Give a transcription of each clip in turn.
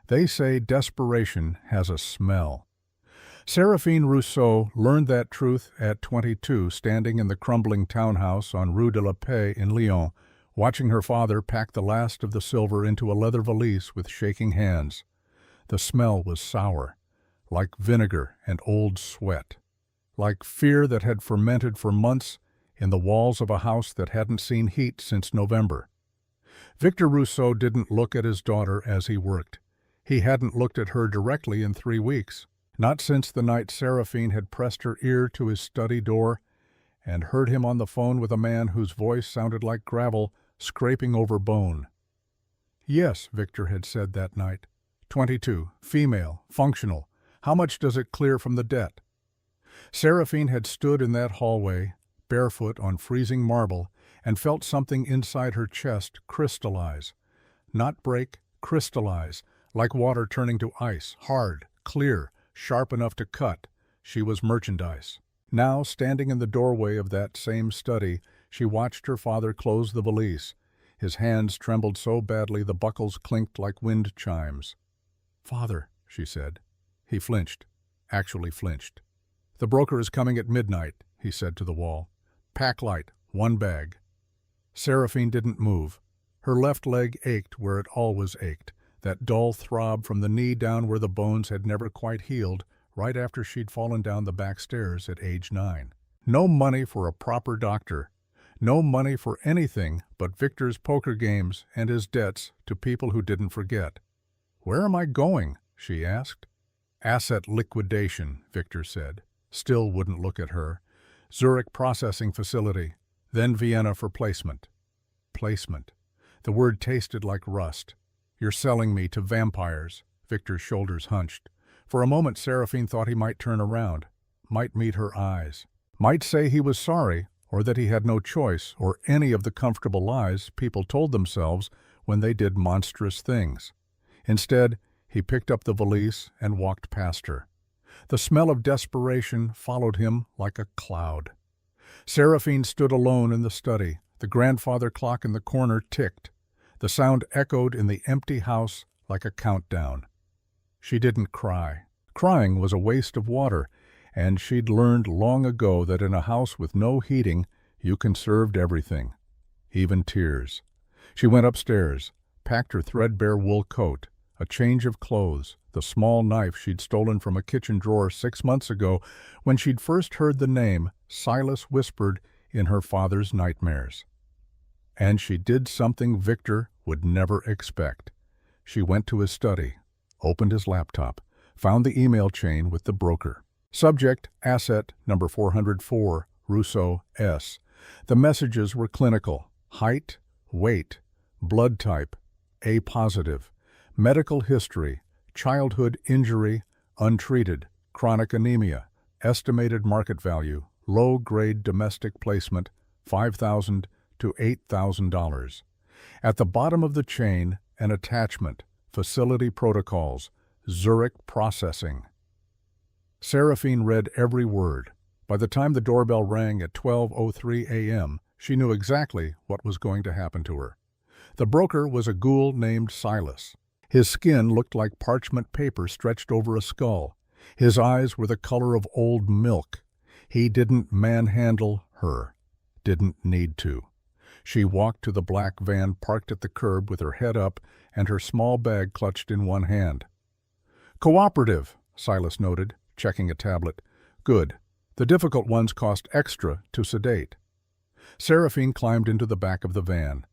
They say desperation has a smell. Seraphine Rousseau learned that truth at 22, standing in the crumbling townhouse on Rue de la Paix in Lyon, watching her father pack the last of the silver into a leather valise with shaking hands. The smell was sour, like vinegar and old sweat, like fear that had fermented for months in the walls of a house that hadn't seen heat since November. Victor Rousseau didn't look at his daughter as he worked. He hadn't looked at her directly in 3 weeks, not since the night Seraphine had pressed her ear to his study door and heard him on the phone with a man whose voice sounded like gravel scraping over bone. "Yes," Victor had said that night. 22, female, functional. How much does it clear from the debt?" Seraphine had stood in that hallway, barefoot on freezing marble, and felt something inside her chest crystallize. Not break, crystallize, like water turning to ice, hard, clear, sharp enough to cut. She was merchandise. Now, standing in the doorway of that same study, she watched her father close the valise. His hands trembled so badly the buckles clinked like wind chimes. "Father," she said. He flinched, actually flinched. "The broker is coming at midnight," he said to the wall. "Pack light, 1 bag." Seraphine didn't move. Her left leg ached where it always ached, that dull throb from the knee down where the bones had never quite healed, right after she'd fallen down the back stairs at age 9. No money for a proper doctor. No money for anything but Victor's poker games and his debts to people who didn't forget. "Where am I going?" she asked. "Asset liquidation," Victor said. Still wouldn't look at her. "Zurich processing facility, then Vienna for placement." Placement. The word tasted like rust. "You're selling me to vampires." Victor's shoulders hunched. For a moment Seraphine thought he might turn around, might meet her eyes, might say he was sorry, or that he had no choice, or any of the comfortable lies people told themselves when they did monstrous things. Instead, he picked up the valise and walked past her. The smell of desperation followed him like a cloud. Seraphine stood alone in the study. The grandfather clock in the corner ticked. The sound echoed in the empty house like a countdown. She didn't cry. Crying was a waste of water, and she'd learned long ago that in a house with no heating, you conserved everything, even tears. She went upstairs, packed her threadbare wool coat, a change of clothes, the small knife she'd stolen from a kitchen drawer 6 months ago when she'd first heard the name Silas whispered in her father's nightmares. And she did something Victor would never expect. She went to his study, opened his laptop, found the email chain with the broker. Subject, asset number 404, Rousseau S. The messages were clinical. Height, weight, blood type, A positive, medical history, childhood injury, untreated, chronic anemia, estimated market value, low-grade domestic placement, $5,000 to $8,000. At the bottom of the chain, an attachment, facility protocols, Zurich processing. Seraphine read every word. By the time the doorbell rang at 12:03 a.m., she knew exactly what was going to happen to her. The broker was a ghoul named Silas. His skin looked like parchment paper stretched over a skull. His eyes were the color of old milk. He didn't manhandle her. Didn't need to. She walked to the black van parked at the curb with her head up and her small bag clutched in one hand. "Cooperative," Silas noted, checking a tablet. "Good. The difficult ones cost extra to sedate." Seraphine climbed into the back of the van.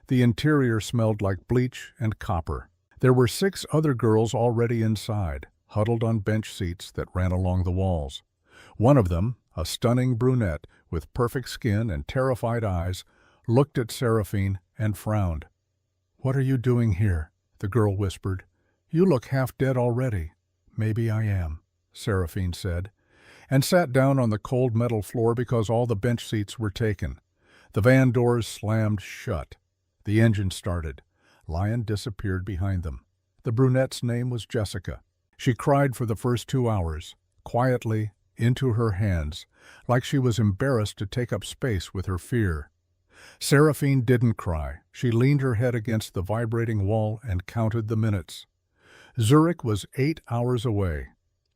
The interior smelled like bleach and copper. There were 6 other girls already inside, huddled on bench seats that ran along the walls. One of them, a stunning brunette with perfect skin and terrified eyes, looked at Seraphine and frowned. "What are you doing here?" the girl whispered. "You look half dead already." "Maybe I am," Seraphine said, and sat down on the cold metal floor because all the bench seats were taken. The van doors slammed shut. The engine started. Lion disappeared behind them. The brunette's name was Jessica. She cried for the first 2 hours, quietly, into her hands, like she was embarrassed to take up space with her fear. Seraphine didn't cry. She leaned her head against the vibrating wall and counted the minutes. Zurich was 8 hours away.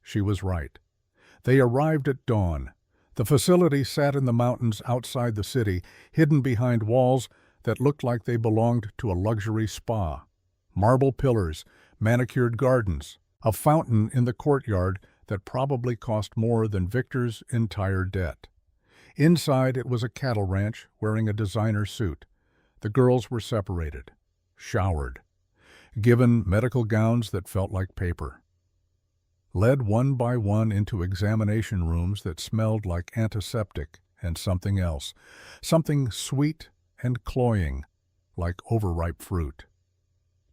She was right. They arrived at dawn. The facility sat in the mountains outside the city, hidden behind walls that looked like they belonged to a luxury spa. Marble pillars, manicured gardens, a fountain in the courtyard that probably cost more than Victor's entire debt. Inside it was a cattle ranch wearing a designer suit. The girls were separated, showered, given medical gowns that felt like paper, led one by one into examination rooms that smelled like antiseptic and something else, something sweet and cloying, like overripe fruit.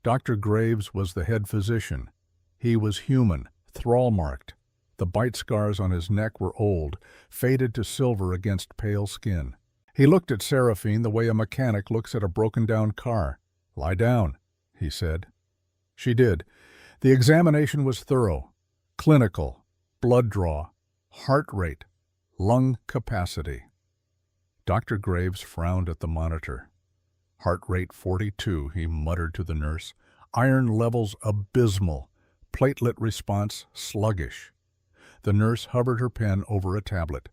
Dr. Graves was the head physician. He was human, thrall-marked. The bite scars on his neck were old, faded to silver against pale skin. He looked at Seraphine the way a mechanic looks at a broken-down car. "Lie down," he said. She did. The examination was thorough, clinical, blood draw, heart rate, lung capacity. Dr. Graves frowned at the monitor. "Heart rate 42, he muttered to the nurse. "Iron levels abysmal. Platelet response sluggish." The nurse hovered her pen over a tablet.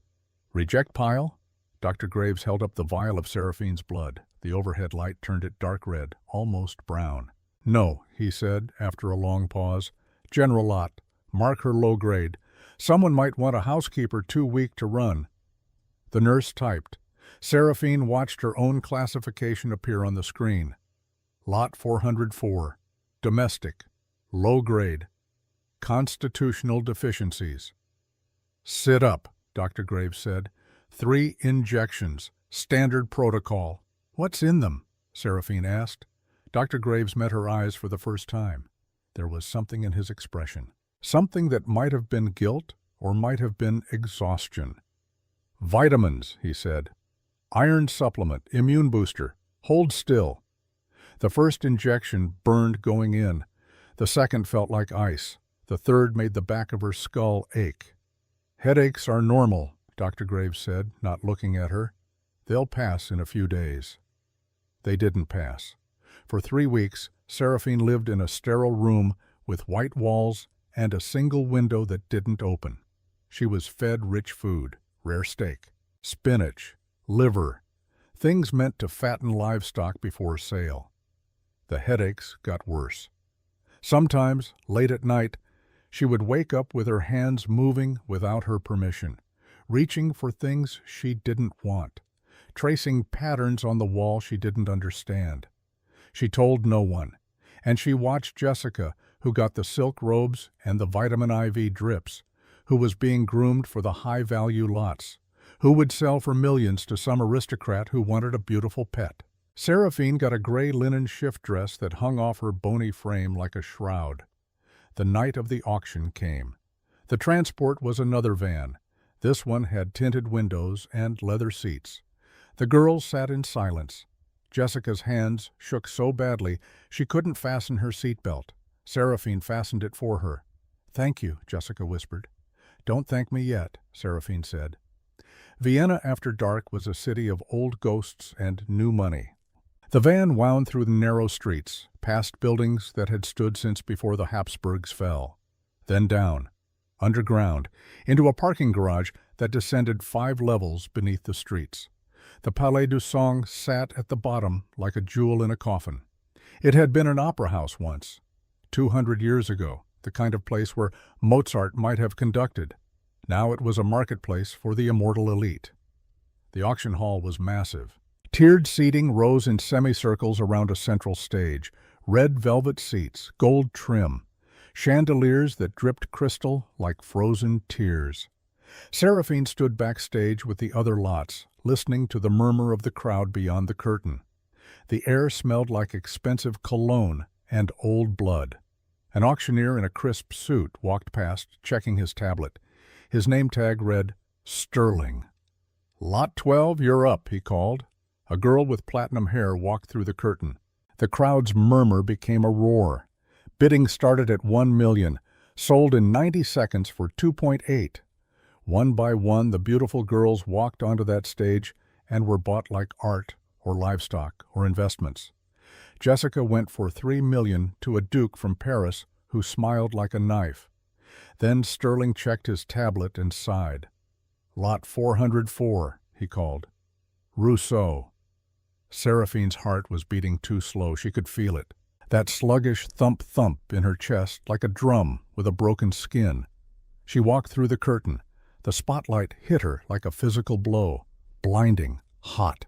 "Reject pile?" Dr. Graves held up the vial of Seraphine's blood. The overhead light turned it dark red, almost brown. "No," he said, after a long pause. "General lot. Mark her low grade. Someone might want a housekeeper too weak to run." The nurse typed. Seraphine watched her own classification appear on the screen. Lot 404. Domestic. Low grade. Constitutional deficiencies. "Sit up," Dr. Graves said. 3 injections. Standard protocol." "What's in them?" Seraphine asked. Dr. Graves met her eyes for the first time. There was something in his expression. Something that might have been guilt or might have been exhaustion. "Vitamins," he said. "Iron supplement, immune booster. Hold still." The first injection burned going in. The second felt like ice. The third made the back of her skull ache. "Headaches are normal," Dr. Graves said, not looking at her. "They'll pass in a few days." They didn't pass. For 3 weeks, Seraphine lived in a sterile room with white walls and a single window that didn't open. She was fed rich food, rare steak, spinach, liver, things meant to fatten livestock before sale. The headaches got worse. Sometimes, late at night, she would wake up with her hands moving without her permission, reaching for things she didn't want, tracing patterns on the wall she didn't understand. She told no one, and she watched Jessica, who got the silk robes and the vitamin IV drips, who was being groomed for the high-value lots, who would sell for millions to some aristocrat who wanted a beautiful pet. Seraphine got a gray linen shift dress that hung off her bony frame like a shroud. The night of the auction came. The transport was another van. This one had tinted windows and leather seats. The girls sat in silence. Jessica's hands shook so badly she couldn't fasten her seatbelt. Seraphine fastened it for her. "Thank you," Jessica whispered. "Don't thank me yet," Seraphine said. Vienna after dark was a city of old ghosts and new money. The van wound through the narrow streets, past buildings that had stood since before the Habsburgs fell. Then down, underground, into a parking garage that descended 5 levels beneath the streets. The Palais du Sang sat at the bottom like a jewel in a coffin. It had been an opera house once, 200 years ago, the kind of place where Mozart might have conducted. Now it was a marketplace for the immortal elite. The auction hall was massive. Tiered seating rose in semicircles around a central stage, red velvet seats, gold trim, chandeliers that dripped crystal like frozen tears. Seraphine stood backstage with the other lots, listening to the murmur of the crowd beyond the curtain. The air smelled like expensive cologne and old blood. An auctioneer in a crisp suit walked past, checking his tablet. His name tag read, "Sterling." "Lot 12, you're up," he called. A girl with platinum hair walked through the curtain. The crowd's murmur became a roar. Bidding started at 1 million, sold in 90 seconds for 2.8. One by one, the beautiful girls walked onto that stage and were bought like art or livestock or investments. Jessica went for 3 million to a duke from Paris who smiled like a knife. Then Sterling checked his tablet and sighed. "Lot 404, he called. "Rousseau." Seraphine's heart was beating too slow. She could feel it. That sluggish thump-thump in her chest, like a drum with a broken skin. She walked through the curtain. The spotlight hit her like a physical blow. Blinding, hot.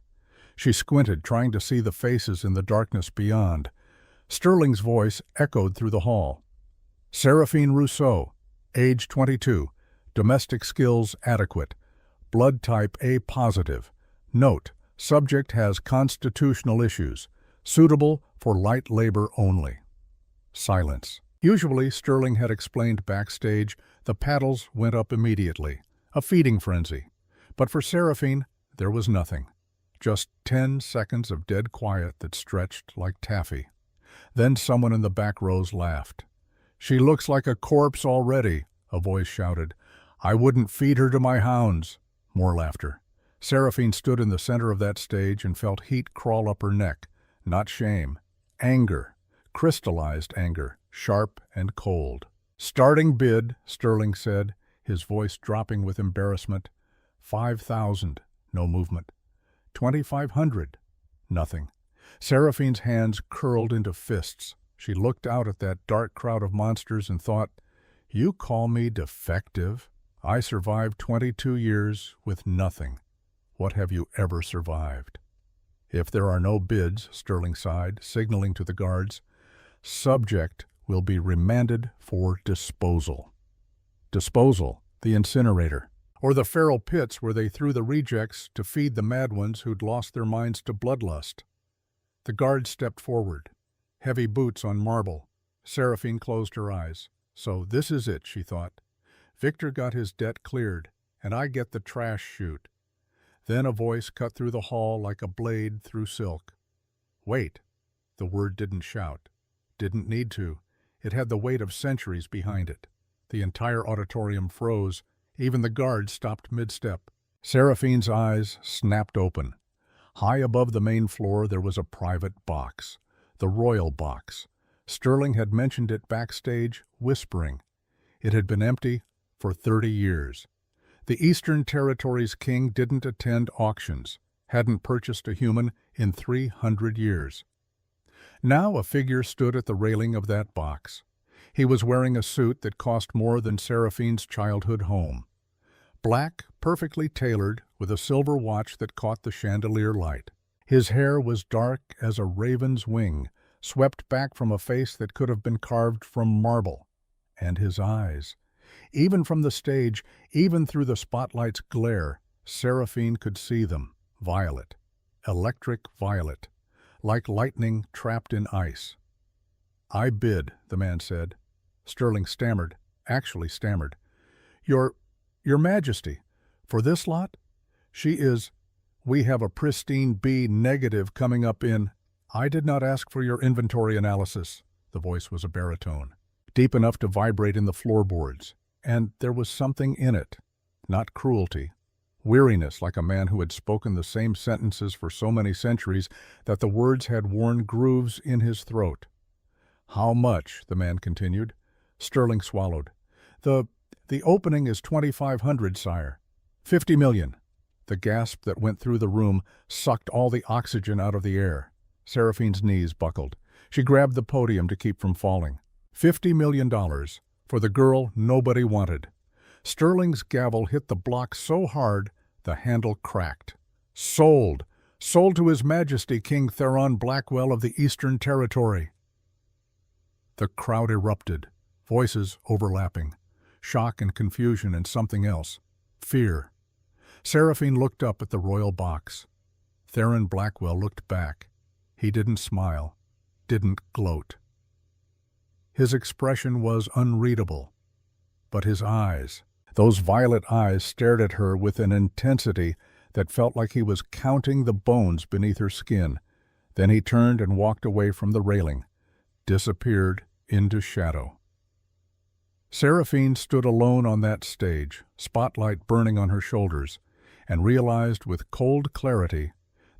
She squinted, trying to see the faces in the darkness beyond. Sterling's voice echoed through the hall. "Seraphine Rousseau, age 22, domestic skills adequate, blood type A positive. Note, subject has constitutional issues, suitable for light labor only." Silence. Usually, Sterling had explained backstage, the paddles went up immediately. A feeding frenzy. But for Seraphine, there was nothing. Just 10 seconds of dead quiet that stretched like taffy. Then someone in the back rows laughed. "She looks like a corpse already," a voice shouted. "I wouldn't feed her to my hounds." More laughter. Seraphine stood in the center of that stage and felt heat crawl up her neck. Not shame. Anger. Crystallized anger. Sharp and cold. "Starting bid," Sterling said, his voice dropping with embarrassment. 5,000. No movement. 2,500. Nothing. Seraphine's hands curled into fists. She looked out at that dark crowd of monsters and thought, "You call me defective? I survived 22 years with nothing. What have you ever survived?" "If there are no bids," Sterling sighed, signaling to the guards, "subject will be remanded for disposal." Disposal, the incinerator. Or the feral pits where they threw the rejects to feed the mad ones who'd lost their minds to bloodlust. The guard stepped forward. Heavy boots on marble. Seraphine closed her eyes. So this is it, she thought. Victor got his debt cleared, and I get the trash chute. Then a voice cut through the hall like a blade through silk. "Wait." The word didn't shout. Didn't need to. It had the weight of centuries behind it. The entire auditorium froze. Even the guards stopped mid-step. Seraphine's eyes snapped open. High above the main floor there was a private box. The royal box. Sterling had mentioned it backstage, whispering. It had been empty for 30 years. The Eastern Territories' king didn't attend auctions, hadn't purchased a human in 300 years. Now a figure stood at the railing of that box. He was wearing a suit that cost more than Seraphine's childhood home. Black, perfectly tailored, with a silver watch that caught the chandelier light. His hair was dark as a raven's wing, swept back from a face that could have been carved from marble. And his eyes. Even from the stage, even through the spotlight's glare, Seraphine could see them. Violet. Electric violet. Like lightning trapped in ice. "I bid," the man said. Sterling stammered, actually stammered. Your Majesty, for this lot? We have a pristine B negative coming up in—" "I did not ask for your inventory analysis." The voice was a baritone, deep enough to vibrate in the floorboards. And there was something in it. Not cruelty. Weariness, like a man who had spoken the same sentences for so many centuries that the words had worn grooves in his throat. "How much?" the man continued. Sterling swallowed. The opening is 2,500, sire." 50 million. The gasp that went through the room sucked all the oxygen out of the air. Seraphine's knees buckled. She grabbed the podium to keep from falling. $50 million for the girl nobody wanted. Sterling's gavel hit the block so hard the handle cracked. "Sold! Sold to His Majesty King Theron Blackwell of the Eastern Territory." The crowd erupted, voices overlapping. Shock and confusion and something else. Fear. Seraphine looked up at the royal box. Theron Blackwell looked back. He didn't smile, didn't gloat. His expression was unreadable. But his eyes, those violet eyes, stared at her with an intensity that felt like he was counting the bones beneath her skin. Then he turned and walked away from the railing, disappeared into shadow. Seraphine stood alone on that stage, spotlight burning on her shoulders, and realized with cold clarity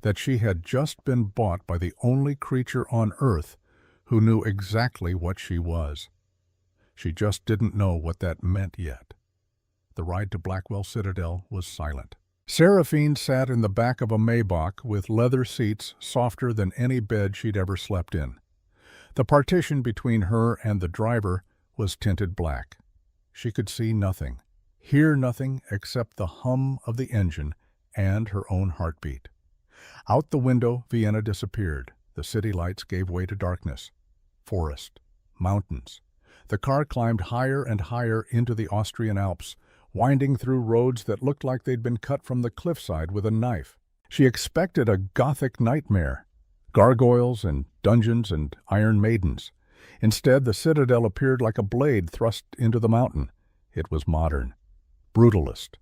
that she had just been bought by the only creature on earth who knew exactly what she was. She just didn't know what that meant yet. The ride to Blackwell Citadel was silent. Seraphine sat in the back of a Maybach with leather seats softer than any bed she'd ever slept in. The partition between her and the driver was tinted black. She could see nothing, hear nothing except the hum of the engine and her own heartbeat. Out the window, Vienna disappeared. The city lights gave way to darkness. Forest, mountains. The car climbed higher and higher into the Austrian Alps, winding through roads that looked like they'd been cut from the cliffside with a knife. She expected a Gothic nightmare, gargoyles and dungeons and iron maidens. Instead, the citadel appeared like a blade thrust into the mountain. It was modern, brutalist,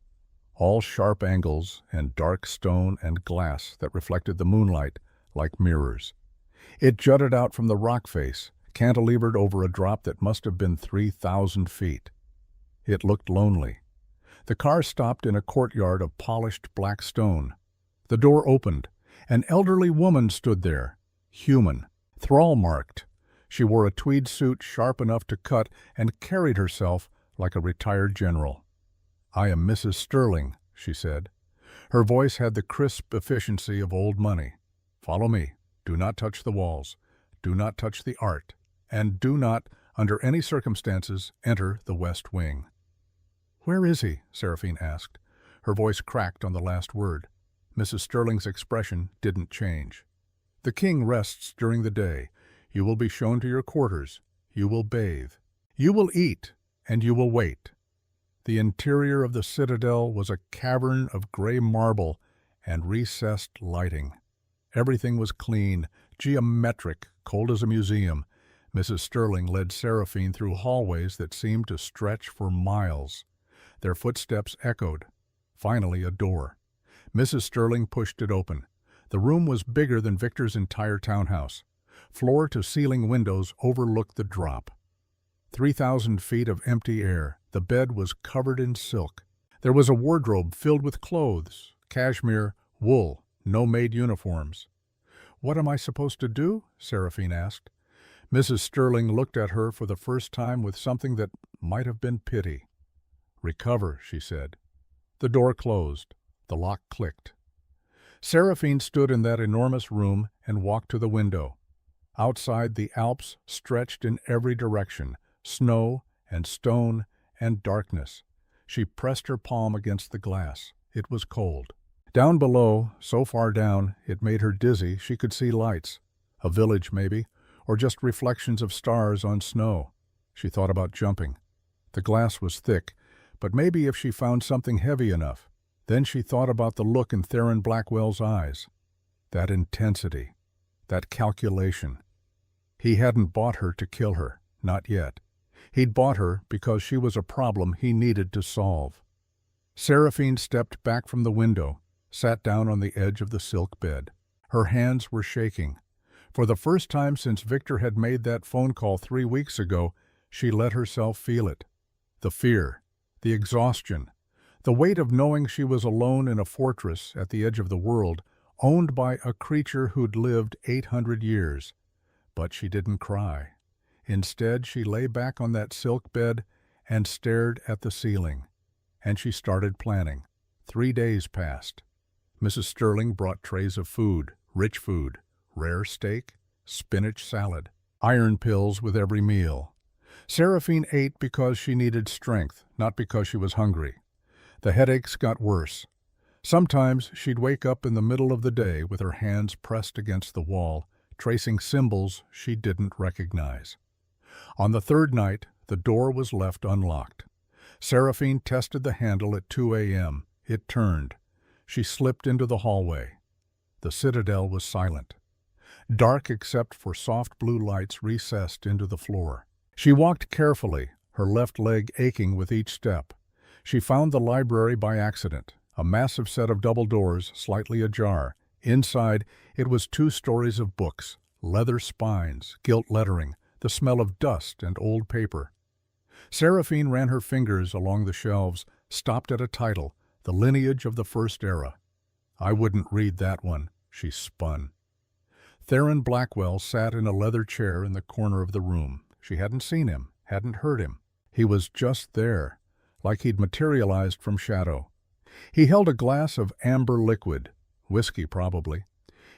all sharp angles and dark stone and glass that reflected the moonlight like mirrors. It jutted out from the rock face, cantilevered over a drop that must have been 3,000 feet. It looked lonely. The car stopped in a courtyard of polished black stone. The door opened. An elderly woman stood there, human, thrall-marked. She wore a tweed suit sharp enough to cut and carried herself like a retired general. "I am Mrs. Sterling," she said. Her voice had the crisp efficiency of old money. "Follow me. Do not touch the walls. Do not touch the art. And do not, under any circumstances, enter the West Wing." "Where is he?" Seraphine asked. Her voice cracked on the last word. Mrs. Sterling's expression didn't change. "The king rests during the day. You will be shown to your quarters. You will bathe. You will eat, and you will wait." The interior of the citadel was a cavern of gray marble and recessed lighting. Everything was clean, geometric, cold as a museum. Mrs. Sterling led Seraphine through hallways that seemed to stretch for miles. Their footsteps echoed. Finally, a door. Mrs. Sterling pushed it open. The room was bigger than Victor's entire townhouse. Floor-to-ceiling windows overlooked the drop. 3,000 feet of empty air. The bed was covered in silk. There was a wardrobe filled with clothes, cashmere, wool, no Maid uniforms. "What am I supposed to do?" Seraphine asked. Mrs. Sterling looked at her for the first time with something that might have been pity. "Recover," she said. The door closed. The lock clicked. Seraphine stood in that enormous room and walked to the window. Outside, the Alps stretched in every direction, snow and stone and darkness. She pressed her palm against the glass. It was cold. Down below, so far down, it made her dizzy. She could see lights. A village, maybe, or just reflections of stars on snow. She thought about jumping. The glass was thick, but maybe if she found something heavy enough. Then she thought about the look in Theron Blackwell's eyes. That intensity. That calculation. He hadn't bought her to kill her. Not yet. He'd bought her because she was a problem he needed to solve. Seraphine stepped back from the window, sat down on the edge of the silk bed. Her hands were shaking. For the first time since Victor had made that phone call 3 weeks ago, she let herself feel it. The fear, the exhaustion, the weight of knowing she was alone in a fortress at the edge of the world, owned by a creature who'd lived 800 years. But she didn't cry. Instead, she lay back on that silk bed and stared at the ceiling. And she started planning. 3 days passed. Mrs. Sterling brought trays of food, rich food, rare steak, spinach salad, iron pills with every meal. Seraphine ate because she needed strength, not because she was hungry. The headaches got worse. Sometimes she'd wake up in the middle of the day with her hands pressed against the wall, tracing symbols she didn't recognize. On the third night, the door was left unlocked. Seraphine tested the handle at 2 a.m. It turned. She slipped into the hallway. The citadel was silent. Dark except for soft blue lights recessed into the floor. She walked carefully, her left leg aching with each step. She found the library by accident, a massive set of double doors, slightly ajar. Inside, it was 2 stories of books, leather spines, gilt lettering, the smell of dust and old paper. Seraphine ran her fingers along the shelves, stopped at a title, The Lineage of the First Era. I wouldn't read that one, she spun. Theron Blackwell sat in a leather chair in the corner of the room. She hadn't seen him, hadn't heard him. He was just there, like he'd materialized from shadow. He held a glass of amber liquid, whiskey probably.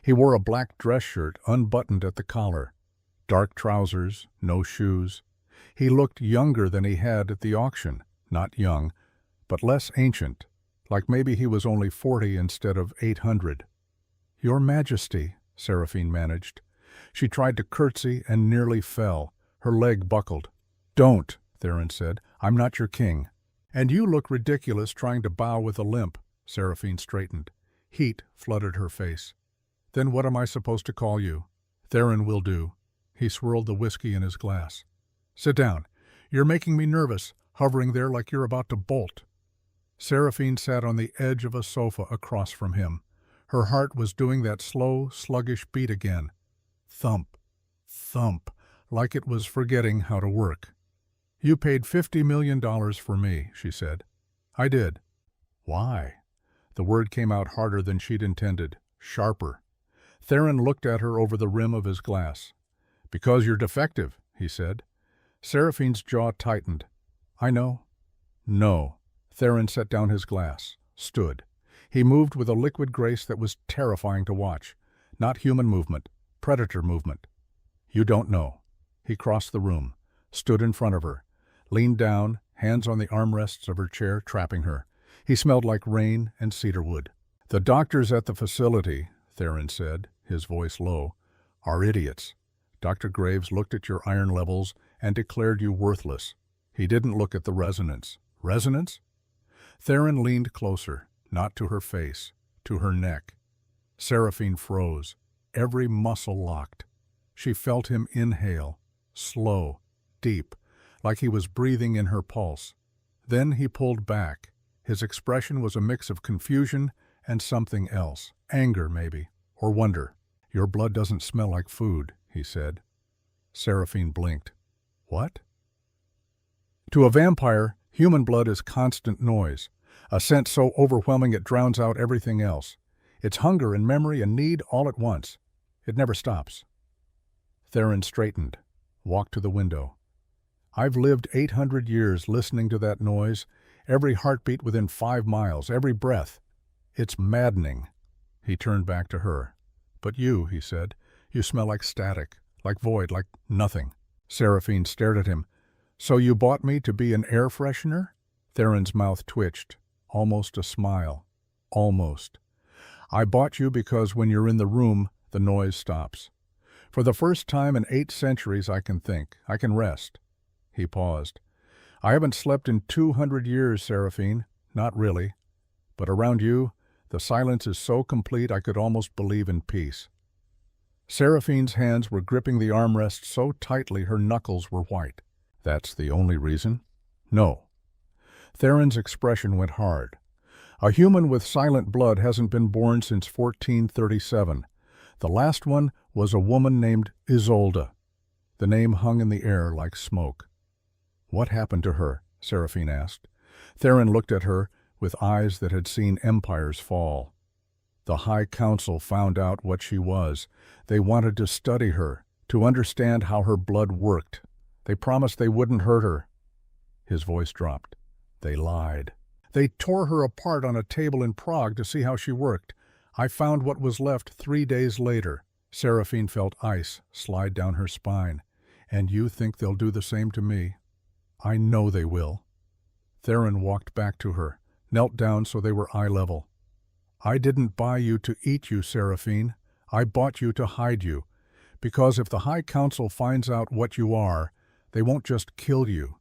He wore a black dress shirt unbuttoned at the collar, dark trousers, no shoes. He looked younger than he had at the auction, not young, but less ancient, like maybe he was only 40 instead of 800. "Your Majesty," Seraphine managed. She tried to curtsy and nearly fell. Her leg buckled. "Don't," Theron said. "I'm not your king." "And you look ridiculous trying to bow with a limp," Seraphine straightened. Heat flooded her face. "Then what am I supposed to call you?" "Theron will do." He swirled the whiskey in his glass. "Sit down. You're making me nervous, hovering there like you're about to bolt." Seraphine sat on the edge of a sofa across from him. Her heart was doing that slow, sluggish beat again. Thump, thump, like it was forgetting how to work. "You paid $50 million for me," she said. "I did." "Why?" The word came out harder than she'd intended, sharper. Theron looked at her over the rim of his glass. "Because you're defective," he said. Seraphine's jaw tightened. "I know." "No." Theron set down his glass, stood. He moved with a liquid grace that was terrifying to watch. Not human movement, predator movement. "You don't know." He crossed the room, stood in front of her, leaned down, hands on the armrests of her chair, trapping her. He smelled like rain and cedarwood. "The doctors at the facility," Theron said, his voice low, "are idiots. Dr. Graves looked at your iron levels and declared you worthless. He didn't look at the resonance." "Resonance?" Theron leaned closer, not to her face, to her neck. Seraphine froze, every muscle locked. She felt him inhale, slow, deep, like he was breathing in her pulse. Then he pulled back. His expression was a mix of confusion and something else, anger maybe, or wonder. "Your blood doesn't smell like food," he said. Seraphine blinked. "What?" To a vampire, human blood is constant noise, a scent so overwhelming it drowns out everything else. It's hunger and memory and need all at once. It never stops. Theron straightened, walked to the window. "I've lived 800 years listening to that noise, every heartbeat within 5 miles, every breath. It's maddening." He turned back to her. "But you," he said, "you smell like static, like void, like nothing." Seraphine stared at him. "So you bought me to be an air freshener?" Theron's mouth twitched, almost a smile. "Almost. I bought you because when you're in the room, the noise stops. For the first time in 8 centuries I can think, I can rest." He paused. "I haven't slept in 200 years, Seraphine. Not really. But around you, the silence is so complete I could almost believe in peace." Seraphine's hands were gripping the armrest so tightly her knuckles were white. "That's the only reason?" "No." Theron's expression went hard. "A human with silent blood hasn't been born since 1437. The last one was a woman named Isolde." The name hung in the air like smoke. "What happened to her?" Seraphine asked. Theron looked at her with eyes that had seen empires fall. "The High Council found out what she was. They wanted to study her, to understand how her blood worked. They promised they wouldn't hurt her." His voice dropped. "They lied. They tore her apart on a table in Prague to see how she worked. I found what was left 3 days later." Seraphine felt ice slide down her spine. "And you think they'll do the same to me?" "I know they will." Theron walked back to her, knelt down so they were eye level. "I didn't buy you to eat you, Seraphine. I bought you to hide you. Because if the High Council finds out what you are, they won't just kill you.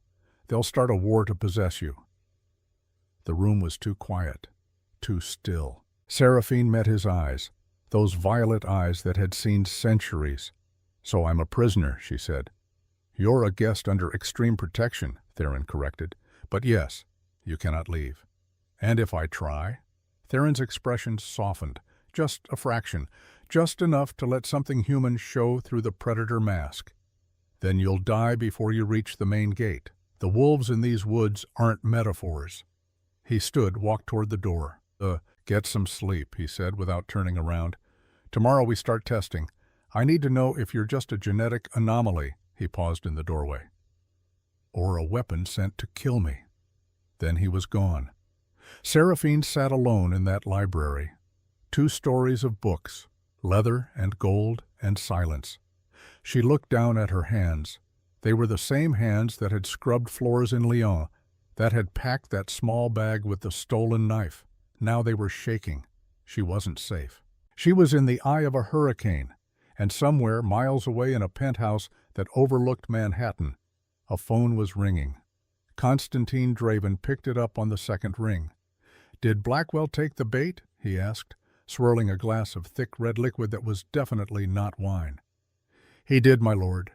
They'll start a war to possess you." The room was too quiet, too still. Seraphine met his eyes, those violet eyes that had seen centuries. "So I'm a prisoner," she said. "You're a guest under extreme protection," Theron corrected. "But yes, you cannot leave." "And if I try?" Theron's expression softened, just a fraction, just enough to let something human show through the predator mask. "Then you'll die before you reach the main gate. The wolves in these woods aren't metaphors." He stood, walked toward the door. Get some sleep," he said without turning around. "Tomorrow we start testing. I need to know if you're just a genetic anomaly." He paused in the doorway. or a weapon sent to kill me. Then he was gone. Seraphine sat alone in that library. 2 stories of books, leather and gold and silence. She looked down at her hands. They were the same hands that had scrubbed floors in Lyon, that had packed that small bag with the stolen knife. Now they were shaking. She wasn't safe. She was in the eye of a hurricane, and somewhere miles away in a penthouse that overlooked Manhattan, a phone was ringing. Constantine Draven picked it up on the second ring. "Did Blackwell take the bait?" he asked, swirling a glass of thick red liquid that was definitely not wine. "He did, my lord."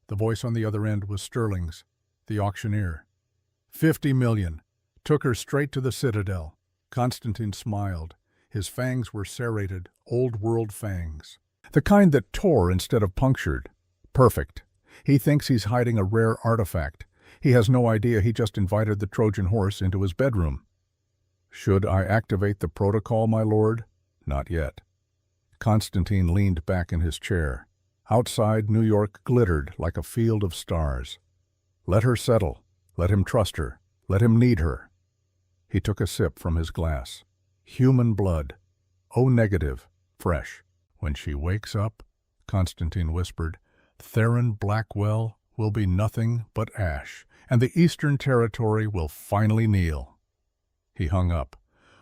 The voice on the other end was Sterling's, the auctioneer. 50 million. Took her straight to the Citadel. Constantine smiled. His fangs were serrated, old-world fangs. The kind that tore instead of punctured. Perfect. He thinks he's hiding a rare artifact. He has no idea he just invited the Trojan horse into his bedroom. "Should I activate the protocol, my lord?" "Not yet." Constantine leaned back in his chair. Outside, New York glittered like a field of stars. Let her settle. Let him trust her. Let him need her. He took a sip from his glass. Human blood. O negative. Fresh. "When she wakes up," Constantine whispered, "Theron Blackwell will be nothing but ash, and the Eastern Territory will finally kneel." He hung up.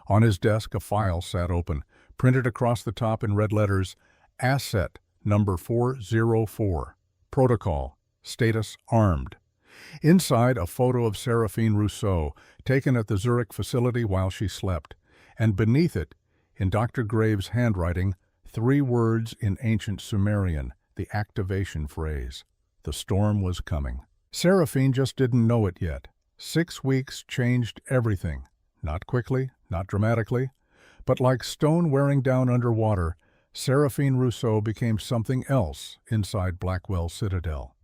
On his desk, a file sat open, printed across the top in red letters, "Asset number 404. Protocol. Status armed." Inside, a photo of Seraphine Rousseau, taken at the Zurich facility while she slept, and beneath it, in Dr. Graves' handwriting, 3 words in ancient Sumerian, the activation phrase. The storm was coming. Seraphine just didn't know it yet. 6 weeks changed everything. Not quickly, not dramatically, but like stone wearing down underwater, Seraphine Rousseau became something else inside Blackwell Citadel.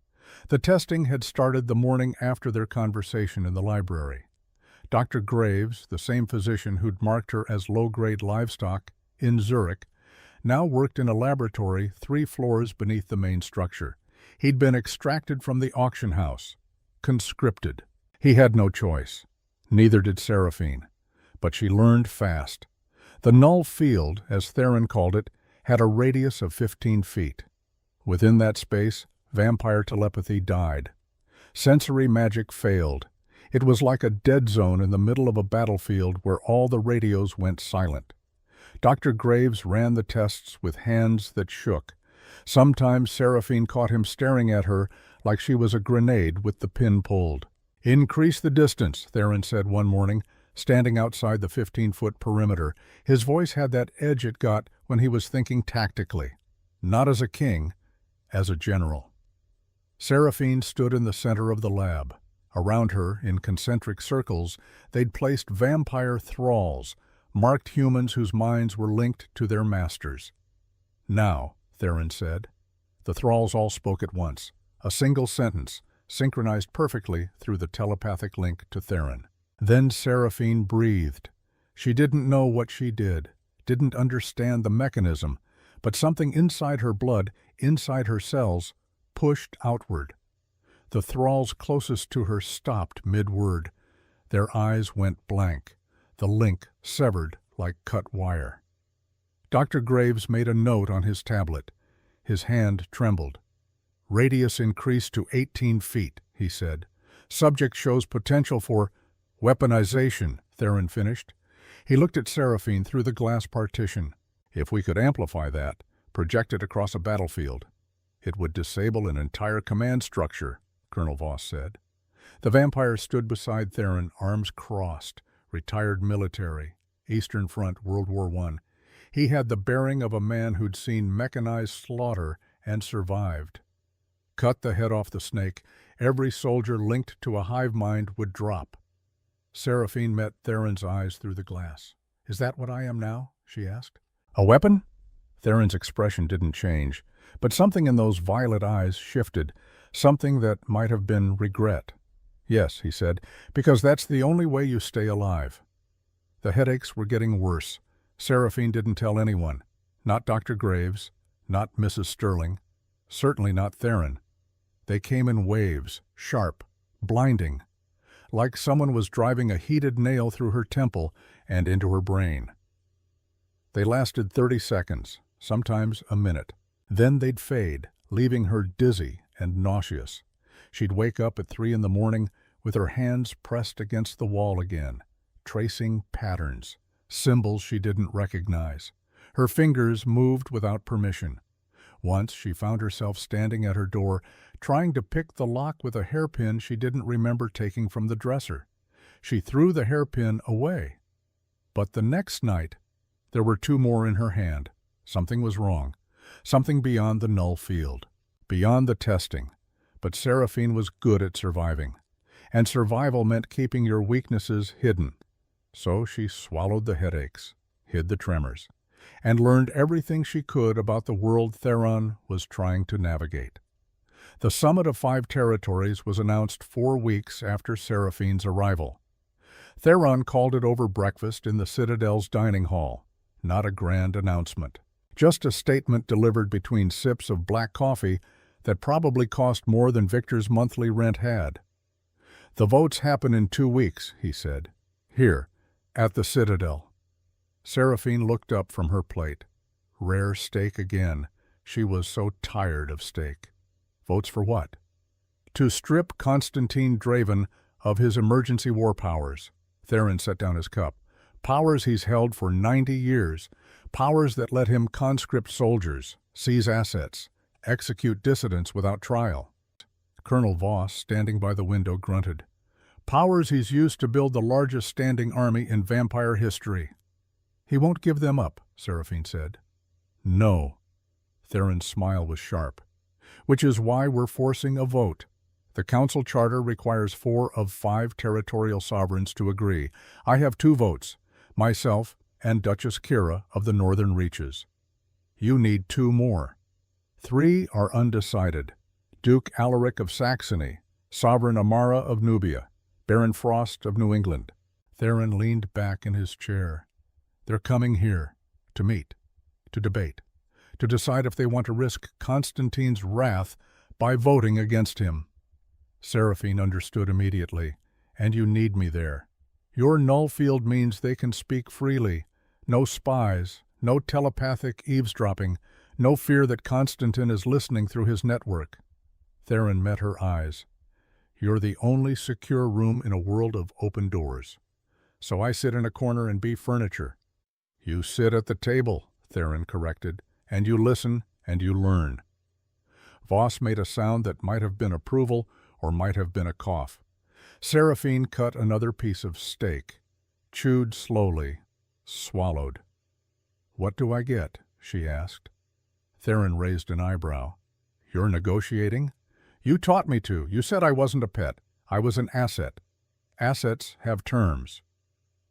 The testing had started the morning after their conversation in the library. Dr. Graves, the same physician who'd marked her as low-grade livestock in Zurich, now worked in a laboratory 3 floors beneath the main structure. He'd been extracted from the auction house, conscripted. He had no choice. Neither did Seraphine. But she learned fast. The null field, as Theron called it, had a radius of 15 feet. Within that space, vampire telepathy died. Sensory magic failed. It was like a dead zone in the middle of a battlefield where all the radios went silent. Dr. Graves ran the tests with hands that shook. Sometimes Seraphine caught him staring at her like she was a grenade with the pin pulled. "Increase the distance," Theron said one morning, standing outside the 15-foot perimeter. His voice had that edge it got when he was thinking tactically. Not as a king, as a general. Seraphine stood in the center of the lab. Around her, in concentric circles, they'd placed vampire thralls, marked humans whose minds were linked to their masters. "Now," Theron said. The thralls all spoke at once, a single sentence, synchronized perfectly through the telepathic link to Theron. Then Seraphine breathed. She didn't know what she did, didn't understand the mechanism, but something inside her blood, inside her cells, pushed outward. The thralls closest to her stopped mid-word. Their eyes went blank, the link severed like cut wire. Dr. Graves made a note on his tablet. His hand trembled. "Radius increased to 18 feet, he said. "Subject shows potential for weaponization," Theron finished. He looked at Seraphine through the glass partition. "If we could amplify that, project it across a battlefield, it would disable an entire command structure," Colonel Voss said. The vampire stood beside Theron, arms crossed, retired military, Eastern Front, World War I. He had the bearing of a man who'd seen mechanized slaughter and survived. Cut the head off the snake, every soldier linked to a hive mind would drop. Seraphine met Theron's eyes through the glass. "Is that what I am now?" she asked. "A weapon?" Theron's expression didn't change, but something in those violet eyes shifted, something that might have been regret. "Yes," he said, "because that's the only way you stay alive." The headaches were getting worse. Seraphine didn't tell anyone. Not Dr. Graves, not Mrs. Sterling, certainly not Theron. They came in waves, sharp, blinding, like someone was driving a heated nail through her temple and into her brain. They lasted 30 seconds, sometimes a minute. Then they'd fade, leaving her dizzy and nauseous. She'd wake up at 3 in the morning with her hands pressed against the wall again, tracing patterns, symbols she didn't recognize. Her fingers moved without permission. Once she found herself standing at her door, trying to pick the lock with a hairpin she didn't remember taking from the dresser. She threw the hairpin away. But the next night, there were 2 more in her hand. Something was wrong. Something beyond the null field, beyond the testing. But Seraphine was good at surviving. And survival meant keeping your weaknesses hidden. So she swallowed the headaches, hid the tremors, and learned everything she could about the world Theron was trying to navigate. The Summit of 5 Territories was announced 4 weeks after Seraphine's arrival. Theron called it over breakfast in the Citadel's dining hall. Not a grand announcement. Just a statement delivered between sips of black coffee that probably cost more than Victor's monthly rent had. "The votes happen in 2 weeks," he said. "Here, at the Citadel." Seraphine looked up from her plate. Rare steak again. She was so tired of steak. Votes for what? To strip Constantine Draven of his emergency war powers. Theron set down his cup. Powers he's held for 90 years. Powers that let him conscript soldiers, seize assets, execute dissidents without trial. Colonel Voss, standing by the window, grunted. Powers he's used to build the largest standing army in vampire history. He won't give them up, Seraphine said. No. Theron's smile was sharp. Which is why we're forcing a vote. The council charter requires 4 of 5 territorial sovereigns to agree. I have 2 votes, myself and Duchess Kira of the Northern Reaches. You need 2 more. 3 are undecided. Duke Alaric of Saxony, Sovereign Amara of Nubia, Baron Frost of New England. Theron leaned back in his chair. They're coming here, to meet, to debate, to decide if they want to risk Constantine's wrath by voting against him. Seraphine understood immediately. And you need me there. Your null field means they can speak freely. No spies, no telepathic eavesdropping, no fear that Constantine is listening through his network. Theron met her eyes. You're the only secure room in a world of open doors. So I sit in a corner and be furniture. You sit at the table, Theron corrected, and you listen and you learn. Voss made a sound that might have been approval or might have been a cough. Seraphine cut another piece of steak, chewed slowly, swallowed. What do I get? She asked. Theron raised an eyebrow. You're negotiating? You taught me to. You said I wasn't a pet. I was an asset. Assets have terms.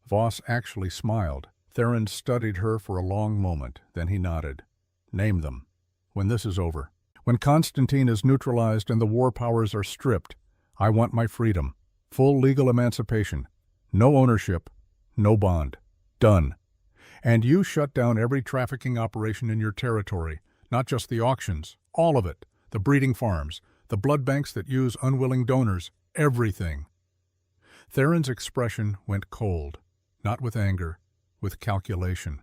Voss actually smiled. Theron studied her for a long moment. Then he nodded. Name them. When this is over. When Constantine is neutralized and the war powers are stripped, I want my freedom. Full legal emancipation. No ownership. No bond. Done. And you shut down every trafficking operation in your territory, not just the auctions, all of it, the breeding farms, the blood banks that use unwilling donors, everything. Theron's expression went cold, not with anger, with calculation.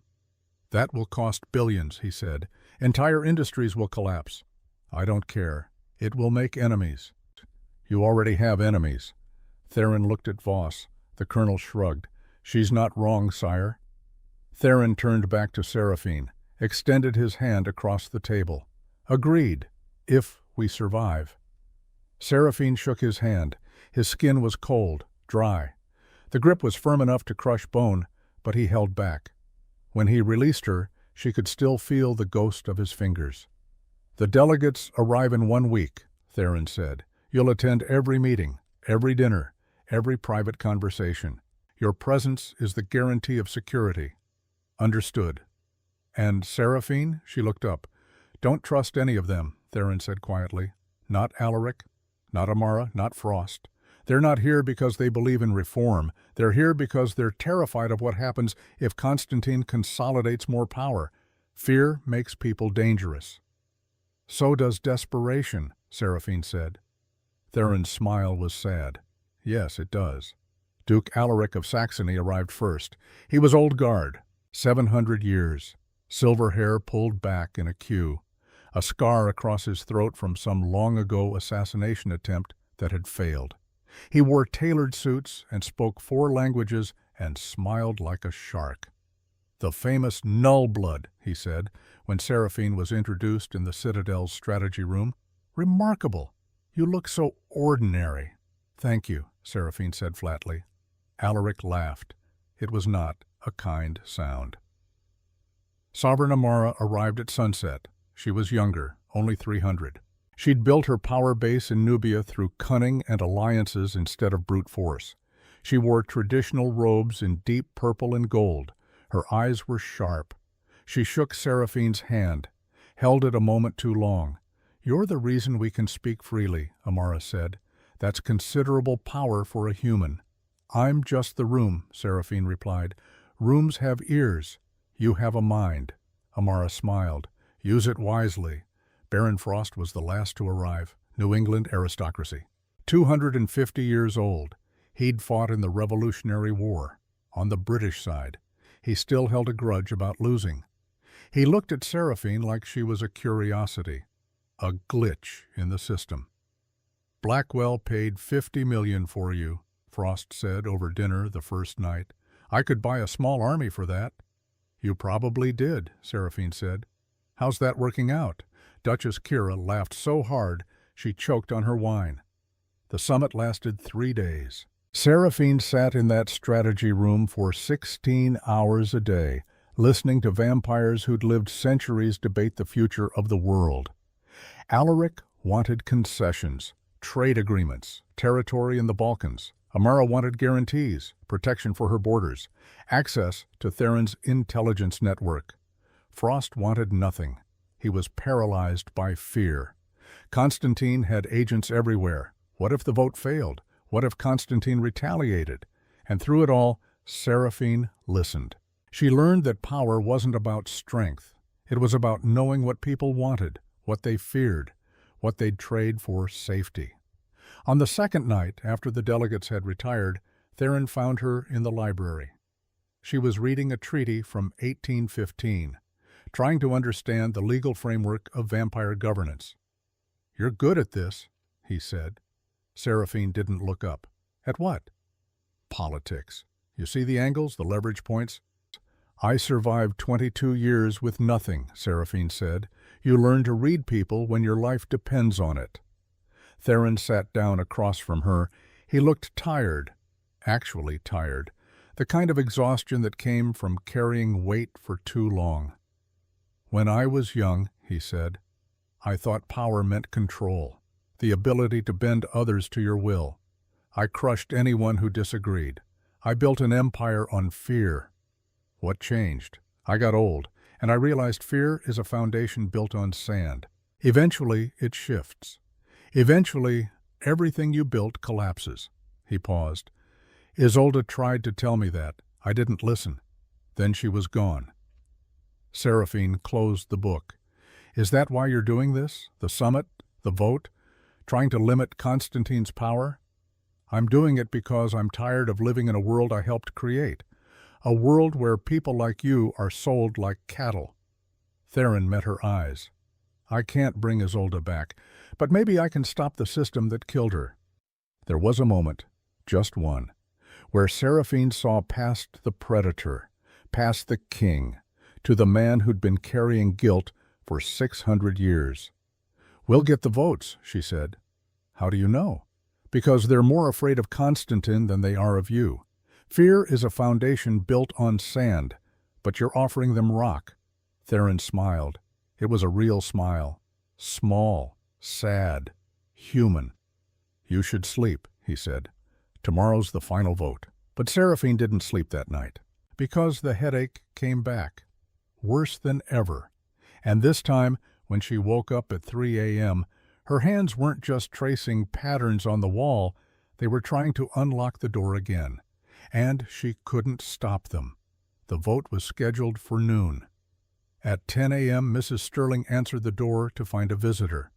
That will cost billions, he said. Entire industries will collapse. I don't care. It will make enemies. You already have enemies. Theron looked at Voss. The colonel shrugged. She's not wrong, sire. Theron turned back to Seraphine, extended his hand across the table. Agreed, if we survive. Seraphine shook his hand. His skin was cold, dry. The grip was firm enough to crush bone, but he held back. When he released her, she could still feel the ghost of his fingers. The delegates arrive in 1 week, Theron said. You'll attend every meeting, every dinner, every private conversation. Your presence is the guarantee of security. Understood. And Seraphine? She looked up. Don't trust any of them, Theron said quietly. Not Alaric, not Amara, not Frost. They're not here because they believe in reform. They're here because they're terrified of what happens if Constantine consolidates more power. Fear makes people dangerous. So does desperation, Seraphine said. Theron's smile was sad. Yes, it does. Duke Alaric of Saxony arrived first. He was old guard, 700 years, silver hair pulled back in a queue, a scar across his throat from some long-ago assassination attempt that had failed. He wore tailored suits and spoke 4 languages and smiled like a shark. "The famous Null-blood," he said, when Seraphine was introduced in the Citadel's strategy room. "Remarkable. You look so ordinary." "Thank you," Seraphine said flatly. Alaric laughed. It was not a kind sound. Sovereign Amara arrived at sunset. She was younger, only 300. She'd built her power base in Nubia through cunning and alliances instead of brute force. She wore traditional robes in deep purple and gold. Her eyes were sharp. She shook Seraphine's hand, held it a moment too long. "You're the reason we can speak freely," Amara said. "That's considerable power for a human." "I'm just the room," Seraphine replied. "Rooms have ears. You have a mind." Amara smiled. "Use it wisely." Baron Frost was the last to arrive, New England aristocracy. 250 years old. He'd fought in the Revolutionary War, on the British side. He still held a grudge about losing. He looked at Seraphine like she was a curiosity, a glitch in the system. "Blackwell paid $50 million for you," Frost said over dinner the first night. "I could buy a small army for that." "You probably did," Seraphine said. "How's that working out?" Duchess Kira laughed so hard she choked on her wine. The summit lasted 3 days. Seraphine sat in that strategy room for 16 hours a day, listening to vampires who'd lived centuries debate the future of the world. Alaric wanted concessions, trade agreements, territory in the Balkans. Amara wanted guarantees, protection for her borders, access to Theron's intelligence network. Frost wanted nothing. He was paralyzed by fear. Constantine had agents everywhere. What if the vote failed? What if Constantine retaliated? And through it all, Seraphine listened. She learned that power wasn't about strength. It was about knowing what people wanted, what they feared, what they'd trade for safety. On the second night, after the delegates had retired, Theron found her in the library. She was reading a treaty from 1815, trying to understand the legal framework of vampire governance. "You're good at this," he said. Seraphine didn't look up. "At what?" "Politics. You see the angles, the leverage points?" "I survived 22 years with nothing," Seraphine said. "You learn to read people when your life depends on it." Theron sat down across from her. He looked tired, actually tired, the kind of exhaustion that came from carrying weight for too long. "When I was young," he said, "I thought power meant control, the ability to bend others to your will. I crushed anyone who disagreed. I built an empire on fear. What changed? I got old, and I realized fear is a foundation built on sand. Eventually, it shifts. Eventually, everything you built collapses." He paused. "Isolde tried to tell me that. I didn't listen. Then she was gone." Seraphine closed the book. "Is that why you're doing this? The summit? The vote? Trying to limit Constantine's power?" "I'm doing it because I'm tired of living in a world I helped create. A world where people like you are sold like cattle." Theron met her eyes. "I can't bring Isolde back, but maybe I can stop the system that killed her." There was a moment, just one, where Seraphine saw past the predator, past the king, to the man who'd been carrying guilt for 600 years. "We'll get the votes," she said. "How do you know?" "Because they're more afraid of Constantine than they are of you. Fear is a foundation built on sand, but you're offering them rock." Theron smiled. It was a real smile. Small, sad, human. "You should sleep," he said. "Tomorrow's the final vote." But Seraphine didn't sleep that night, because the headache came back, worse than ever. And this time, when she woke up at 3 a.m., her hands weren't just tracing patterns on the wall, they were trying to unlock the door again. And she couldn't stop them. The vote was scheduled for noon. At 10 a.m., Mrs. Sterling answered the door to find a visitor.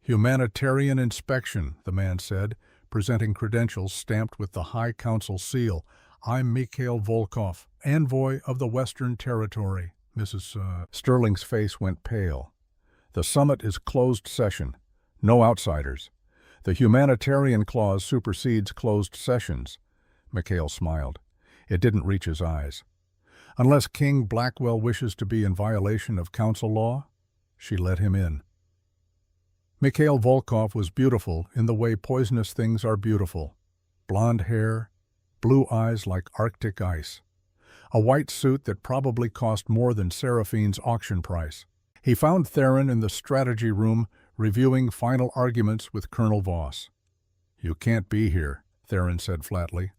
Humanitarian inspection, the man said, presenting credentials stamped with the High Council seal. I'm Mikhail Volkov, envoy of the Western Territory. Mrs. Sterling's face went pale. The summit is closed session. No outsiders. The humanitarian clause supersedes closed sessions. Mikhail smiled. It didn't reach his eyes. Unless King Blackwell wishes to be in violation of council law, she let him in. Mikhail Volkov was beautiful in the way poisonous things are beautiful. Blonde hair, blue eyes like Arctic ice. A white suit that probably cost more than Seraphine's auction price. He found Theron in the strategy room reviewing final arguments with Colonel Voss. You can't be here, Theron said flatly.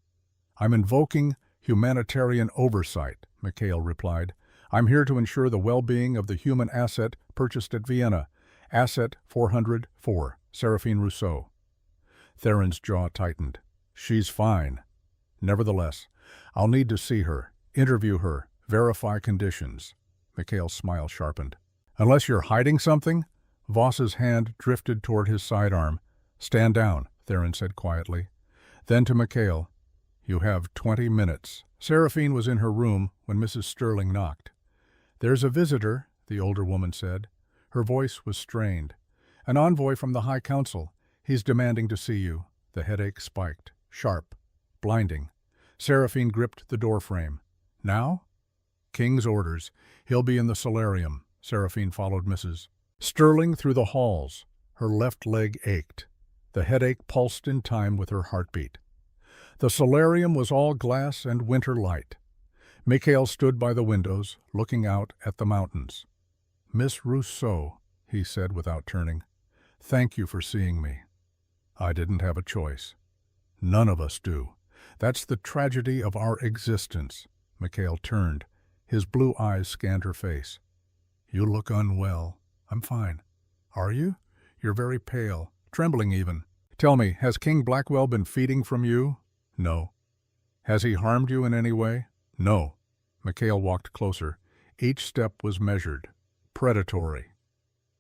I'm invoking humanitarian oversight, Mikhail replied. I'm here to ensure the well-being of the human asset purchased at Vienna. Asset 404, Seraphine Rousseau. Theron's jaw tightened. She's fine. Nevertheless, I'll need to see her, interview her, verify conditions. Mikhail's smile sharpened. Unless you're hiding something? Voss's hand drifted toward his sidearm. Stand down, Theron said quietly. Then to Mikhail, you have 20 minutes. Seraphine was in her room when Mrs. Sterling knocked. There's a visitor, the older woman said. Her voice was strained. An envoy from the High Council. He's demanding to see you. The headache spiked. Sharp. Blinding. Seraphine gripped the doorframe. Now? King's orders. He'll be in the solarium. Seraphine followed Mrs. Sterling through the halls. Her left leg ached. The headache pulsed in time with her heartbeat. The solarium was all glass and winter light. Mikhail stood by the windows, looking out at the mountains. Miss Rousseau, he said without turning, thank you for seeing me. I didn't have a choice. None of us do. That's the tragedy of our existence. Mikhail turned. His blue eyes scanned her face. You look unwell. I'm fine. Are you? You're very pale, trembling even. Tell me, has King Blackwell been feeding from you? No. Has he harmed you in any way? No. Mikhail walked closer. Each step was measured. Predatory.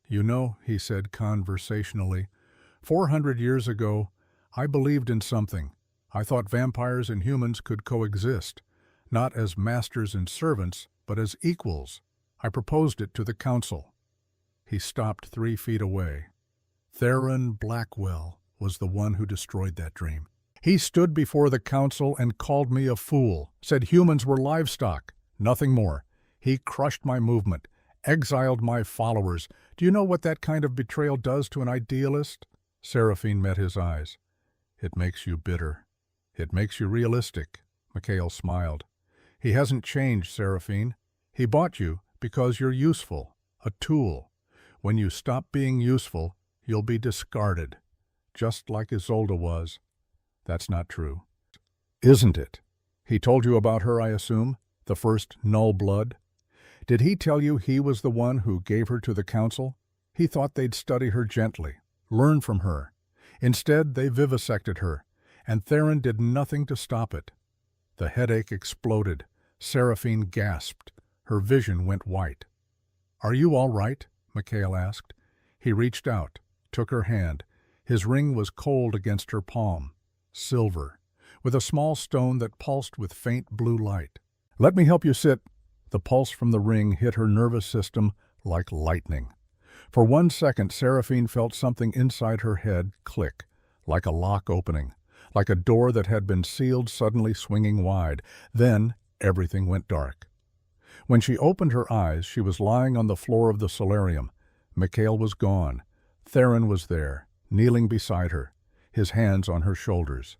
You know, he said conversationally, 400 years ago, I believed in something. I thought vampires and humans could coexist, not as masters and servants, but as equals. I proposed it to the council. He stopped 3 feet away. Theron Blackwell was the one who destroyed that dream. He stood before the council and called me a fool, said humans were livestock, nothing more. He crushed my movement, exiled my followers. Do you know what that kind of betrayal does to an idealist? Seraphine met his eyes. It makes you bitter. It makes you realistic. Mikhail smiled. He hasn't changed, Seraphine. He bought you because you're useful, a tool. When you stop being useful, you'll be discarded, just like Isolde was. That's not true. Isn't it? He told you about her, I assume, the first null blood? Did he tell you he was the one who gave her to the council? He thought they'd study her gently, learn from her. Instead, they vivisected her, and Theron did nothing to stop it. The headache exploded. Seraphine gasped. Her vision went white. Are you all right? Mikhail asked. He reached out, took her hand. His ring was cold against her palm, silver, with a small stone that pulsed with faint blue light. Let me help you sit. The pulse from the ring hit her nervous system like lightning. For 1 second, Seraphine felt something inside her head click, like a lock opening, like a door that had been sealed suddenly swinging wide. Then everything went dark. When she opened her eyes, she was lying on the floor of the solarium. Mikhail was gone. Theron was there, kneeling beside her, his hands on her shoulders.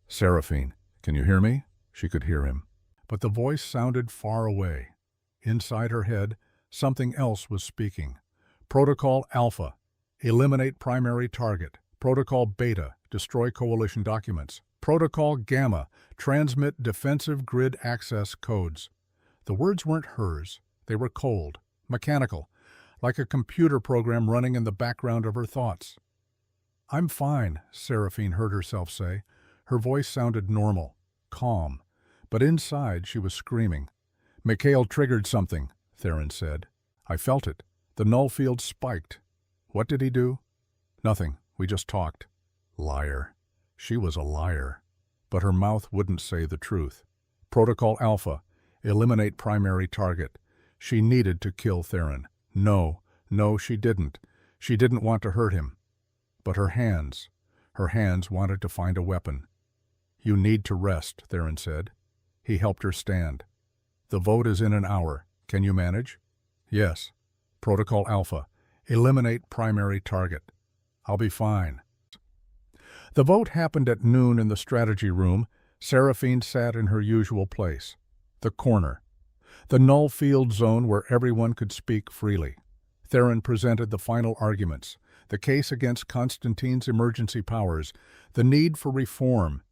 Seraphine, can you hear me? She could hear him. But the voice sounded far away. Inside her head, something else was speaking. Protocol Alpha, eliminate primary target. Protocol Beta, destroy coalition documents. Protocol Gamma, transmit defensive grid access codes. The words weren't hers. They were cold, mechanical, like a computer program running in the background of her thoughts. I'm fine, Seraphine heard herself say. Her voice sounded normal, calm, but inside she was screaming. Mikhail triggered something, Theron said. I felt it. The null field spiked. What did he do? Nothing. We just talked. Liar. She was a liar. But her mouth wouldn't say the truth. Protocol Alpha. Eliminate primary target. She needed to kill Theron. No, she didn't. She didn't want to hurt him. But her hands wanted to find a weapon. You need to rest, Theron said. He helped her stand. The vote is in an hour. Can you manage? Yes. Protocol Alpha. Eliminate primary target. I'll be fine. The vote happened at noon in the strategy room. Seraphine sat in her usual place, the corner, the null field zone where everyone could speak freely. Theron presented the final arguments, the case against Constantine's emergency powers, the need for reform.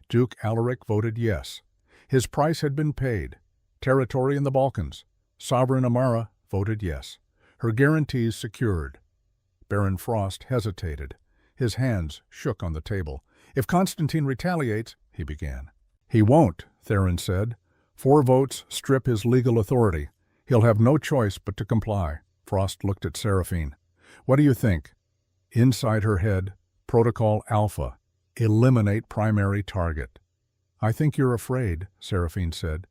Duke Alaric voted yes. His price had been paid. Territory in the Balkans. Sovereign Amara voted yes. Her guarantees secured. Baron Frost hesitated. His hands shook on the table. If Constantine retaliates, he began. He won't, Theron said. 4 votes strip his legal authority. He'll have no choice but to comply. Frost looked at Seraphine. What do you think? Inside her head, Protocol Alpha. Eliminate primary target. I think you're afraid, Seraphine said.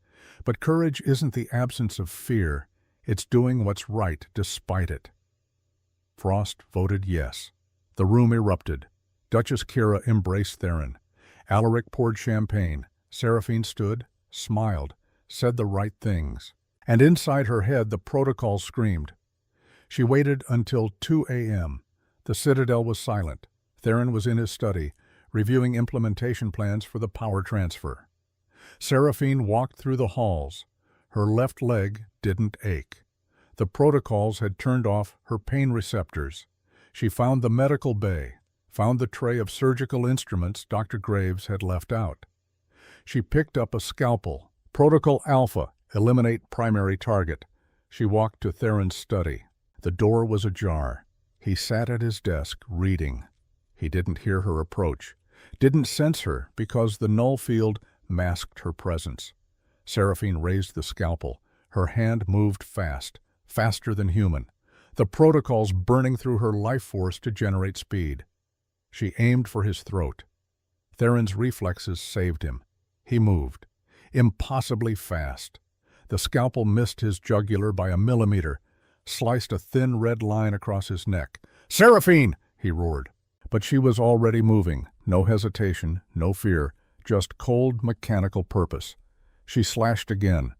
But courage isn't the absence of fear. It's doing what's right despite it. Frost voted yes. The room erupted. Duchess Kira embraced Theron. Alaric poured champagne. Seraphine stood, smiled, said the right things. And inside her head the protocol screamed. She waited until 2 a.m. The citadel was silent. Theron was in his study, reviewing implementation plans for the power transfer. Seraphine walked through the halls. Her left leg didn't ache. The protocols had turned off her pain receptors. She found the medical bay, found the tray of surgical instruments Dr. Graves had left out. She picked up a scalpel. Protocol Alpha, eliminate primary target. She walked to Theron's study. The door was ajar. He sat at his desk, reading. He didn't hear her approach, didn't sense her because the null field masked her presence. Seraphine raised the scalpel. Her hand moved fast, faster than human. The protocols burning through her life force to generate speed. She aimed for his throat. Theron's reflexes saved him. He moved, impossibly fast. The scalpel missed his jugular by a millimeter, sliced a thin red line across his neck. "Seraphine!" he roared. But she was already moving, no hesitation, no fear, just cold mechanical purpose. She slashed again.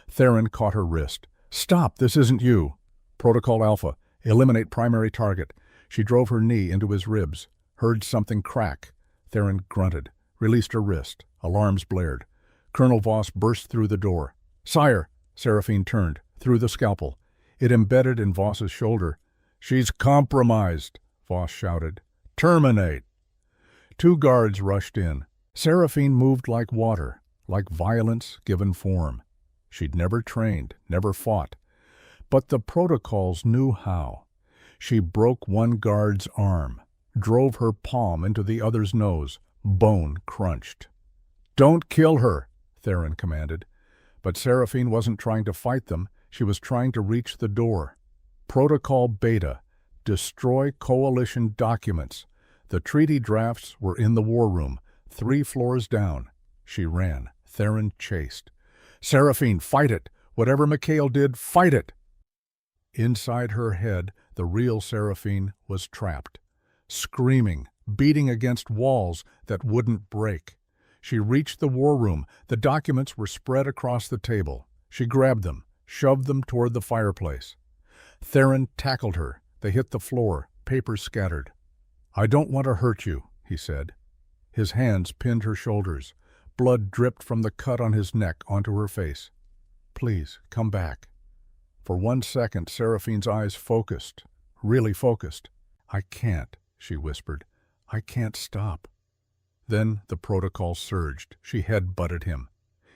Theron caught her wrist. "Stop, this isn't you." Protocol Alpha, eliminate primary target. She drove her knee into his ribs, heard something crack. Theron grunted, released her wrist. Alarms blared. Colonel Voss burst through the door. "Sire!" Seraphine turned, threw the scalpel. It embedded in Voss's shoulder. "She's compromised," Voss shouted. "Terminate!" 2 guards rushed in. Seraphine moved like water, like violence given form. She'd never trained, never fought. But the protocols knew how. She broke one guard's arm, drove her palm into the other's nose, bone crunched. "Don't kill her," Theron commanded. But Seraphine wasn't trying to fight them. She was trying to reach the door. Protocol Beta. Destroy coalition documents. The treaty drafts were in the war room, 3 floors down. She ran. Theron chased. "Seraphine, fight it! Whatever Mikhail did, fight it!" Inside her head, the real Seraphine was trapped, screaming, beating against walls that wouldn't break. She reached the war room. The documents were spread across the table. She grabbed them, shoved them toward the fireplace. Theron tackled her. They hit the floor, papers scattered. "I don't want to hurt you," he said. His hands pinned her shoulders. Blood dripped from the cut on his neck onto her face. "Please, come back." For 1 second, Seraphine's eyes focused, really focused. "I can't," she whispered. "I can't stop." Then the protocol surged. She head-butted him.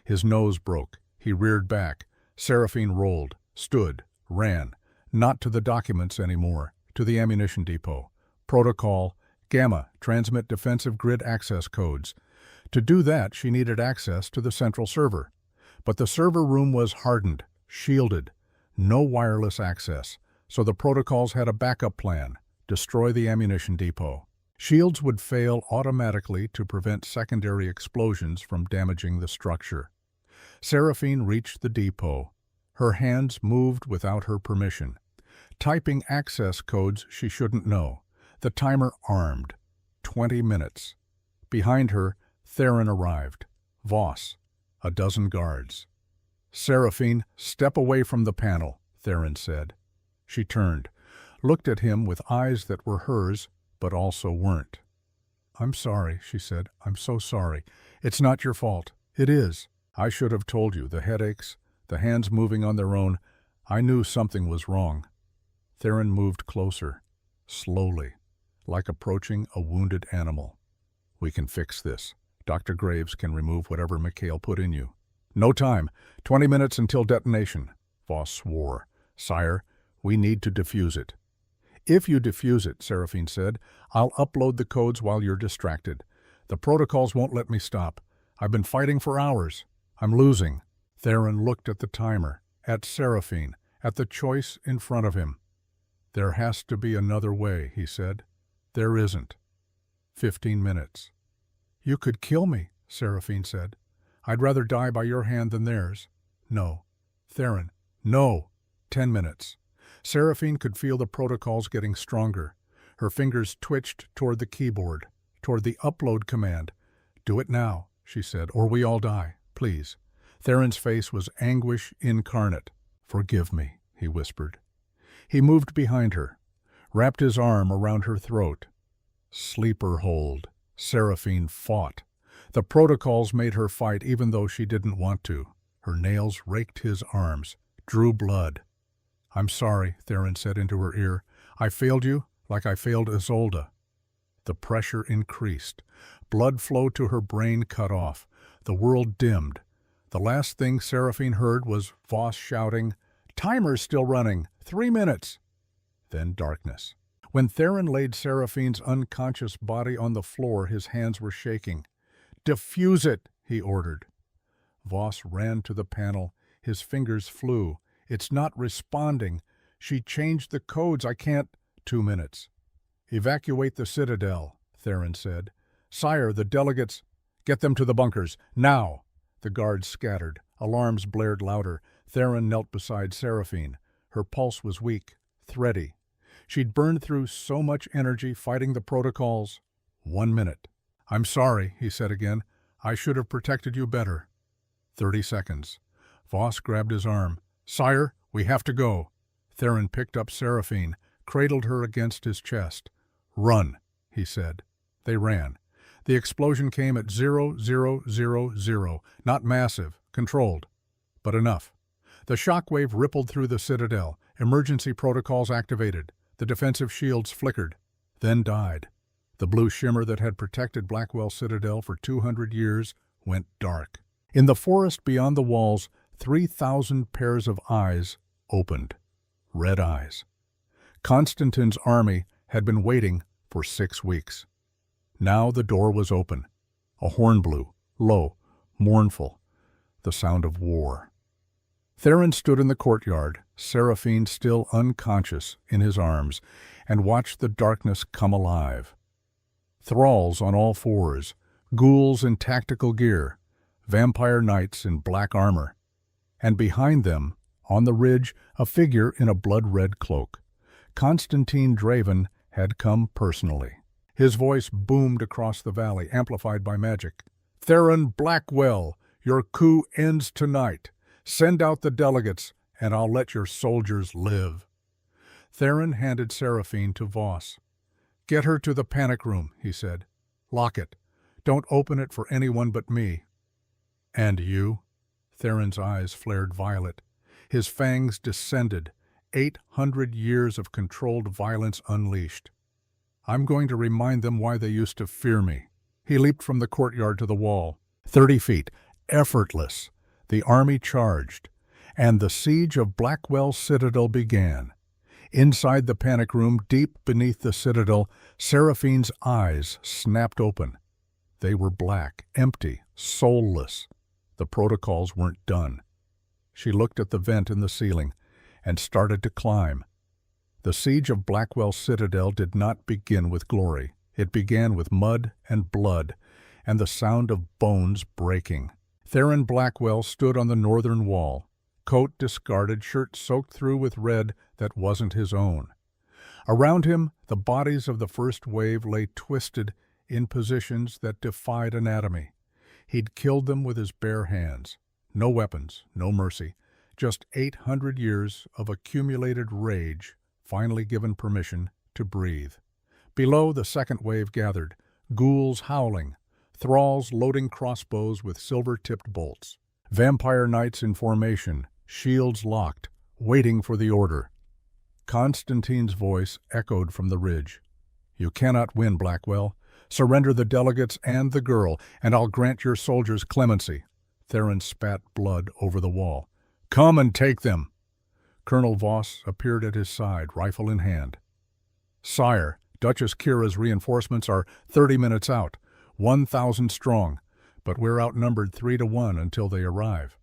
His nose broke. He reared back. Seraphine rolled, stood, ran. Not to the documents anymore, to the ammunition depot. Protocol, Gamma, transmit defensive grid access codes. To do that, she needed access to the central server. But the server room was hardened, shielded. No wireless access, so the protocols had a backup plan. destroy the ammunition depot. Shields would fail automatically to prevent secondary explosions from damaging the structure. Seraphine reached the depot. Her hands moved without her permission, typing access codes she shouldn't know. The timer armed. 20 minutes. Behind her, Theron arrived. Voss. A dozen guards. "Seraphine, step away from the panel," Theron said. She turned, looked at him with eyes that were hers, but also weren't. "I'm sorry," she said. "I'm so sorry. It's not your fault." "It is. I should have told you. The headaches, the hands moving on their own. I knew something was wrong." Theron moved closer, slowly, like approaching a wounded animal. "We can fix this. Dr. Graves can remove whatever Mikhail put in you." "No time. 20 minutes until detonation." Voss swore. "Sire, we need to defuse it." "If you defuse it," Seraphine said, "I'll upload the codes while you're distracted. The protocols won't let me stop. I've been fighting for hours. I'm losing." Theron looked at the timer, at Seraphine, at the choice in front of him. "There has to be another way," he said. "There isn't." 15 minutes. "You could kill me," Seraphine said. "I'd rather die by your hand than theirs." "No." "Theron." "No." 10 minutes. Seraphine could feel the protocols getting stronger. Her fingers twitched toward the keyboard, toward the upload command. "Do it now," she said, "or we all die. Please." Theron's face was anguish incarnate. "Forgive me," he whispered. He moved behind her, wrapped his arm around her throat. Sleeper hold. Seraphine fought. The protocols made her fight even though she didn't want to. Her nails raked his arms, drew blood. "I'm sorry," Theron said into her ear. "I failed you like I failed Isolde." The pressure increased. Blood flowed to her brain cut off. The world dimmed. The last thing Seraphine heard was Voss shouting, "Timer's still running. 3 minutes." Then darkness. When Theron laid Seraphine's unconscious body on the floor, his hands were shaking. "Defuse it," he ordered. Voss ran to the panel. His fingers flew. "It's not responding. She changed the codes. I can't." 2 minutes. "Evacuate the citadel," Theron said. "Sire, the delegates—" "Get them to the bunkers, now!" The guards scattered. Alarms blared louder. Theron knelt beside Seraphine. Her pulse was weak, thready. She'd burned through so much energy fighting the protocols. 1 minute. "I'm sorry," he said again. "I should have protected you better." 30 seconds. Voss grabbed his arm. "Sire, we have to go." Theron picked up Seraphine, cradled her against his chest. "Run," he said. They ran. The explosion came at 0000, not massive, controlled, but enough. The shockwave rippled through the citadel. Emergency protocols activated. The defensive shields flickered, then died. The blue shimmer that had protected Blackwell Citadel for 200 years went dark. In the forest beyond the walls, 3,000 pairs of eyes opened. Red eyes. Constantine's army had been waiting for 6 weeks. Now the door was open. A horn blew, low, mournful, the sound of war. Theron stood in the courtyard, Seraphine still unconscious in his arms, and watched the darkness come alive. Thralls on all fours, ghouls in tactical gear, vampire knights in black armor, and behind them, on the ridge, a figure in a blood-red cloak. Constantine Draven had come personally. His voice boomed across the valley, amplified by magic. "Theron Blackwell, your coup ends tonight. Send out the delegates, and I'll let your soldiers live." Theron handed Seraphine to Voss. "Get her to the panic room," he said. "Lock it. Don't open it for anyone but me." "And you?" Theron's eyes flared violet. His fangs descended, 800 years of controlled violence unleashed. "I'm going to remind them why they used to fear me." He leaped from the courtyard to the wall. 30 feet, effortless. The army charged, and the siege of Blackwell Citadel began. Inside the panic room, deep beneath the citadel, Seraphine's eyes snapped open. They were black, empty, soulless. The protocols weren't done. She looked at the vent in the ceiling and started to climb. The siege of Blackwell Citadel did not begin with glory. It began with mud and blood, and the sound of bones breaking. Theron Blackwell stood on the northern wall, coat discarded, shirt soaked through with red that wasn't his own. Around him, the bodies of the first wave lay twisted in positions that defied anatomy. He'd killed them with his bare hands. No weapons, no mercy. Just 800 years of accumulated rage, finally given permission to breathe. Below, the second wave gathered, ghouls howling, thralls loading crossbows with silver-tipped bolts, vampire knights in formation, shields locked, waiting for the order. Constantine's voice echoed from the ridge. "You cannot win, Blackwell. Surrender the delegates and the girl, and I'll grant your soldiers clemency." Theron spat blood over the wall. "Come and take them." Colonel Voss appeared at his side, rifle in hand. "Sire, Duchess Kira's reinforcements are 30 minutes out, 1,000 strong, but we're outnumbered 3-1 until they arrive.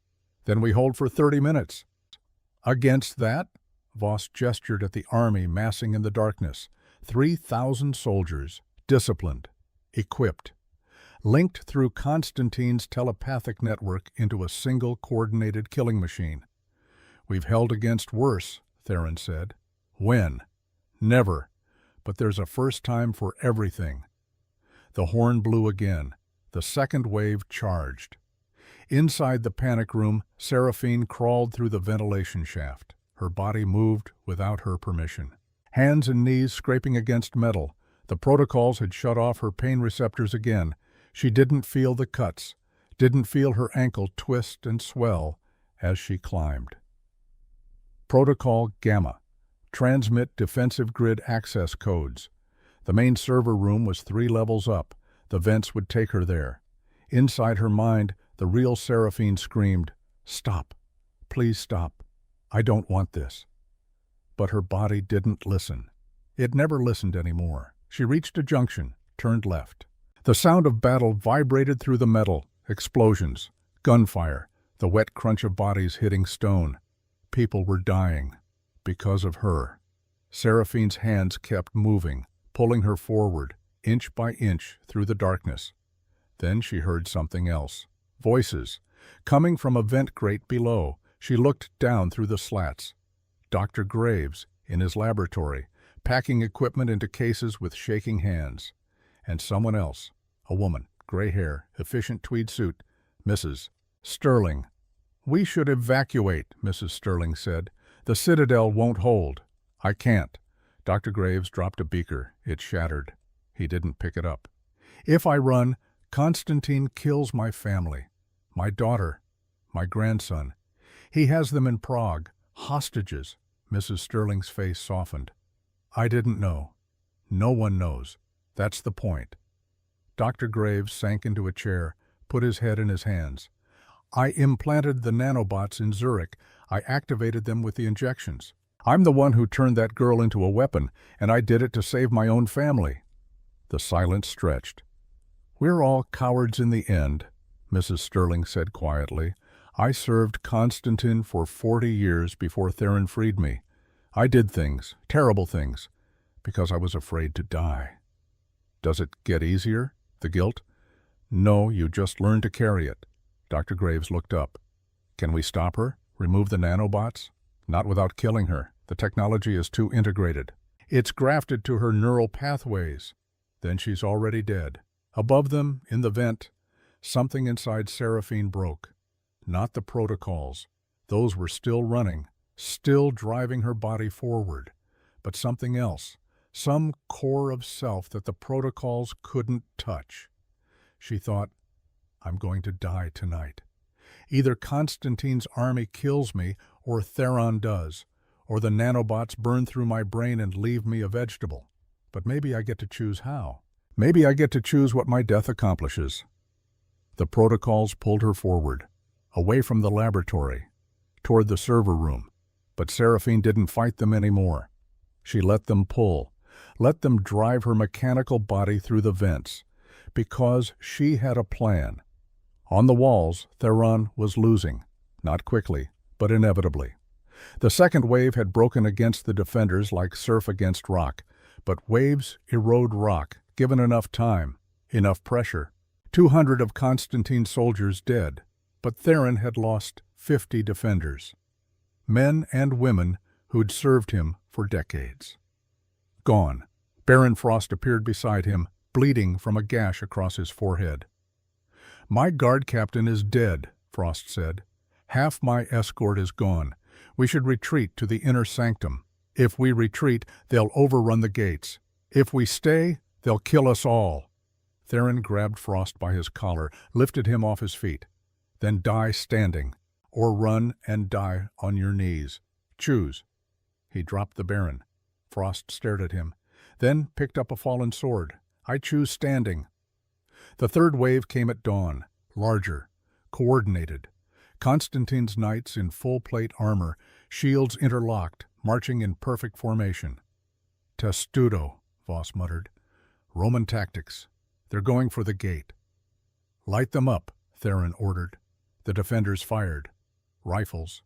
Then we hold for 30 minutes. Against that?" Voss gestured at the army massing in the darkness. 3,000 soldiers, disciplined, equipped, linked through Constantine's telepathic network into a single coordinated killing machine. "We've held against worse," Theron said. "When? Never. But there's a first time for everything." The horn blew again. The second wave charged. Inside the panic room, Seraphine crawled through the ventilation shaft. Her body moved without her permission. Hands and knees scraping against metal. The protocols had shut off her pain receptors again. She didn't feel the cuts, didn't feel her ankle twist and swell as she climbed. Protocol Gamma. Transmit defensive grid access codes. The main server room was 3 levels up. The vents would take her there. Inside her mind, the real Seraphine screamed, "Stop. Please stop. I don't want this." But her body didn't listen. It never listened anymore. She reached a junction, turned left. The sound of battle vibrated through the metal. Explosions, gunfire, the wet crunch of bodies hitting stone. People were dying. Because of her. Seraphine's hands kept moving, pulling her forward, inch by inch, through the darkness. Then she heard something else. Voices. Coming from a vent grate below, she looked down through the slats. Dr. Graves, in his laboratory, packing equipment into cases with shaking hands. And someone else, a woman, gray hair, efficient tweed suit, Mrs. Sterling. "We should evacuate," Mrs. Sterling said. "The Citadel won't hold." "I can't." Dr. Graves dropped a beaker. It shattered. He didn't pick it up. "If I run, Constantine kills my family, my daughter, my grandson. He has them in Prague, hostages." Mrs. Sterling's face softened. "I didn't know. No one knows. That's the point." Dr. Graves sank into a chair, put his head in his hands. "I implanted the nanobots in Zurich. I activated them with the injections. I'm the one who turned that girl into a weapon, and I did it to save my own family." The silence stretched. "We're all cowards in the end," Mrs. Sterling said quietly. "I served Constantine for 40 years before Theron freed me. I did things, terrible things, because I was afraid to die. Does it get easier, the guilt? No, you just learn to carry it." Dr. Graves looked up. "Can we stop her? Remove the nanobots?" "Not without killing her. The technology is too integrated. It's grafted to her neural pathways." Then she's already dead. Above them, in the vent, something inside Seraphine broke. Not the protocols. Those were still running, still driving her body forward. But something else, some core of self that the protocols couldn't touch. She thought, "I'm going to die tonight. Either Constantine's army kills me, or Theron does, or the nanobots burn through my brain and leave me a vegetable. But maybe I get to choose how. Maybe I get to choose what my death accomplishes." The protocols pulled her forward, away from the laboratory, toward the server room. But Seraphine didn't fight them anymore. She let them pull, let them drive her mechanical body through the vents, because she had a plan. On the walls, Theron was losing, not quickly, but inevitably. The second wave had broken against the defenders like surf against rock, but waves erode rock, given enough time, enough pressure. 200 of Constantine's soldiers dead, but Theron had lost 50 defenders. Men and women who'd served him for decades. Gone. Baron Frost appeared beside him, bleeding from a gash across his forehead. "My guard captain is dead," Frost said. "Half my escort is gone. We should retreat to the inner sanctum. If we retreat, they'll overrun the gates. If we stay, they'll kill us all." Theron grabbed Frost by his collar, lifted him off his feet. "Then die standing, or run and die on your knees. Choose." He dropped the Baron. Frost stared at him, then picked up a fallen sword. "I choose standing." The third wave came at dawn, larger, coordinated. Constantine's knights in full-plate armor, shields interlocked, marching in perfect formation. "Testudo," Voss muttered. "Roman tactics. They're going for the gate." "Light them up," Theron ordered. The defenders fired. Rifles,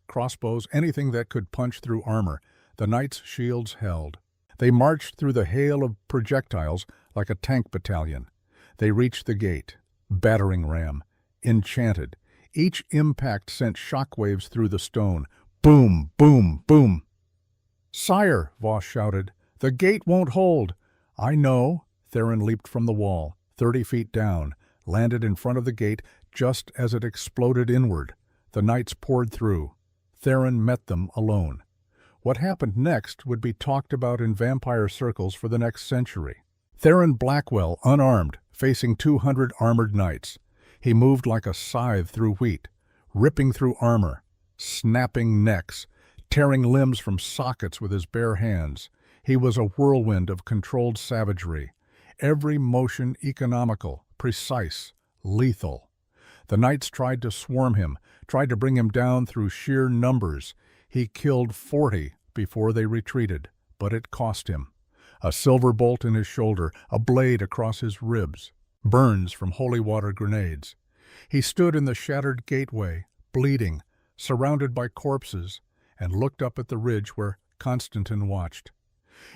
crossbows, anything that could punch through armor. The knights' shields held. They marched through the hail of projectiles like a tank battalion. They reached the gate. Battering ram. Enchanted. Each impact sent shockwaves through the stone. Boom, boom, boom. "Sire," Voss shouted, "the gate won't hold." "I know." Theron leaped from the wall, 30 feet down, landed in front of the gate just as it exploded inward. The knights poured through. Theron met them alone. What happened next would be talked about in vampire circles for the next century. Theron Blackwell, unarmed, facing 200 armored knights. He moved like a scythe through wheat, ripping through armor, snapping necks, tearing limbs from sockets with his bare hands. He was a whirlwind of controlled savagery. Every motion economical, precise, lethal. The knights tried to swarm him, tried to bring him down through sheer numbers. He killed 40 before they retreated, but it cost him. A silver bolt in his shoulder, a blade across his ribs, burns from holy water grenades. He stood in the shattered gateway, bleeding, surrounded by corpses, and looked up at the ridge where Constantine watched.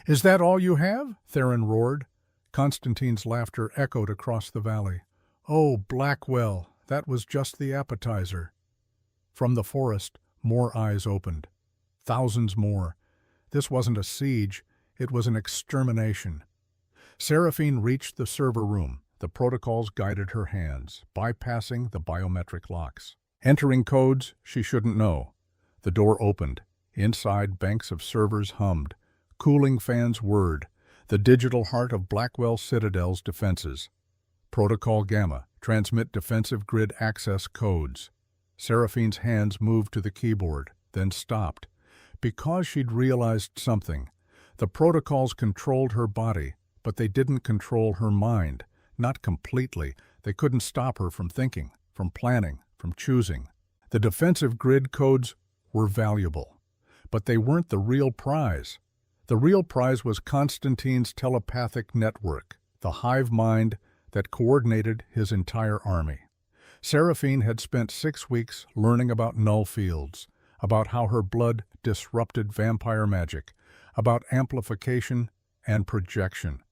"Is that all you have?" Theron roared. Constantine's laughter echoed across the valley. "Oh, Blackwell, that was just the appetizer." From the forest, more eyes opened. Thousands more. This wasn't a siege, it was an extermination. Seraphine reached the server room. The protocols guided her hands, bypassing the biometric locks. Entering codes she shouldn't know. The door opened. Inside, banks of servers hummed. Cooling fans whirred. The digital heart of Blackwell Citadel's defenses. Protocol Gamma. Transmit defensive grid access codes. Seraphine's hands moved to the keyboard, then stopped. Because she'd realized something. The protocols controlled her body, but they didn't control her mind. Not completely. They couldn't stop her from thinking, from planning, from choosing. The defensive grid codes were valuable, but they weren't the real prize. The real prize was Constantine's telepathic network, the hive mind that coordinated his entire army. Seraphine had spent 6 weeks learning about null fields, about how her blood disrupted vampire magic, about amplification and projection.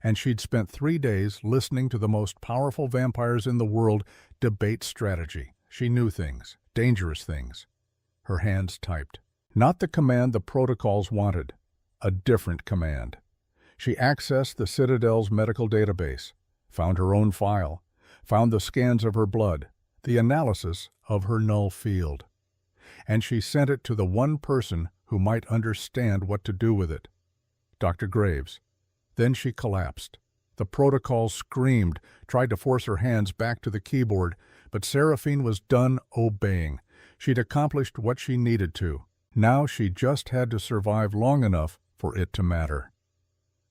And she'd spent 3 days listening to the most powerful vampires in the world debate strategy. She knew things, dangerous things. Her hands typed. Not the command the protocols wanted, a different command. She accessed the Citadel's medical database, found her own file, found the scans of her blood, the analysis of her null field. And she sent it to the one person who might understand what to do with it, Dr. Graves. Then she collapsed. The protocol screamed, tried to force her hands back to the keyboard, but Seraphine was done obeying. She'd accomplished what she needed to. Now she just had to survive long enough for it to matter.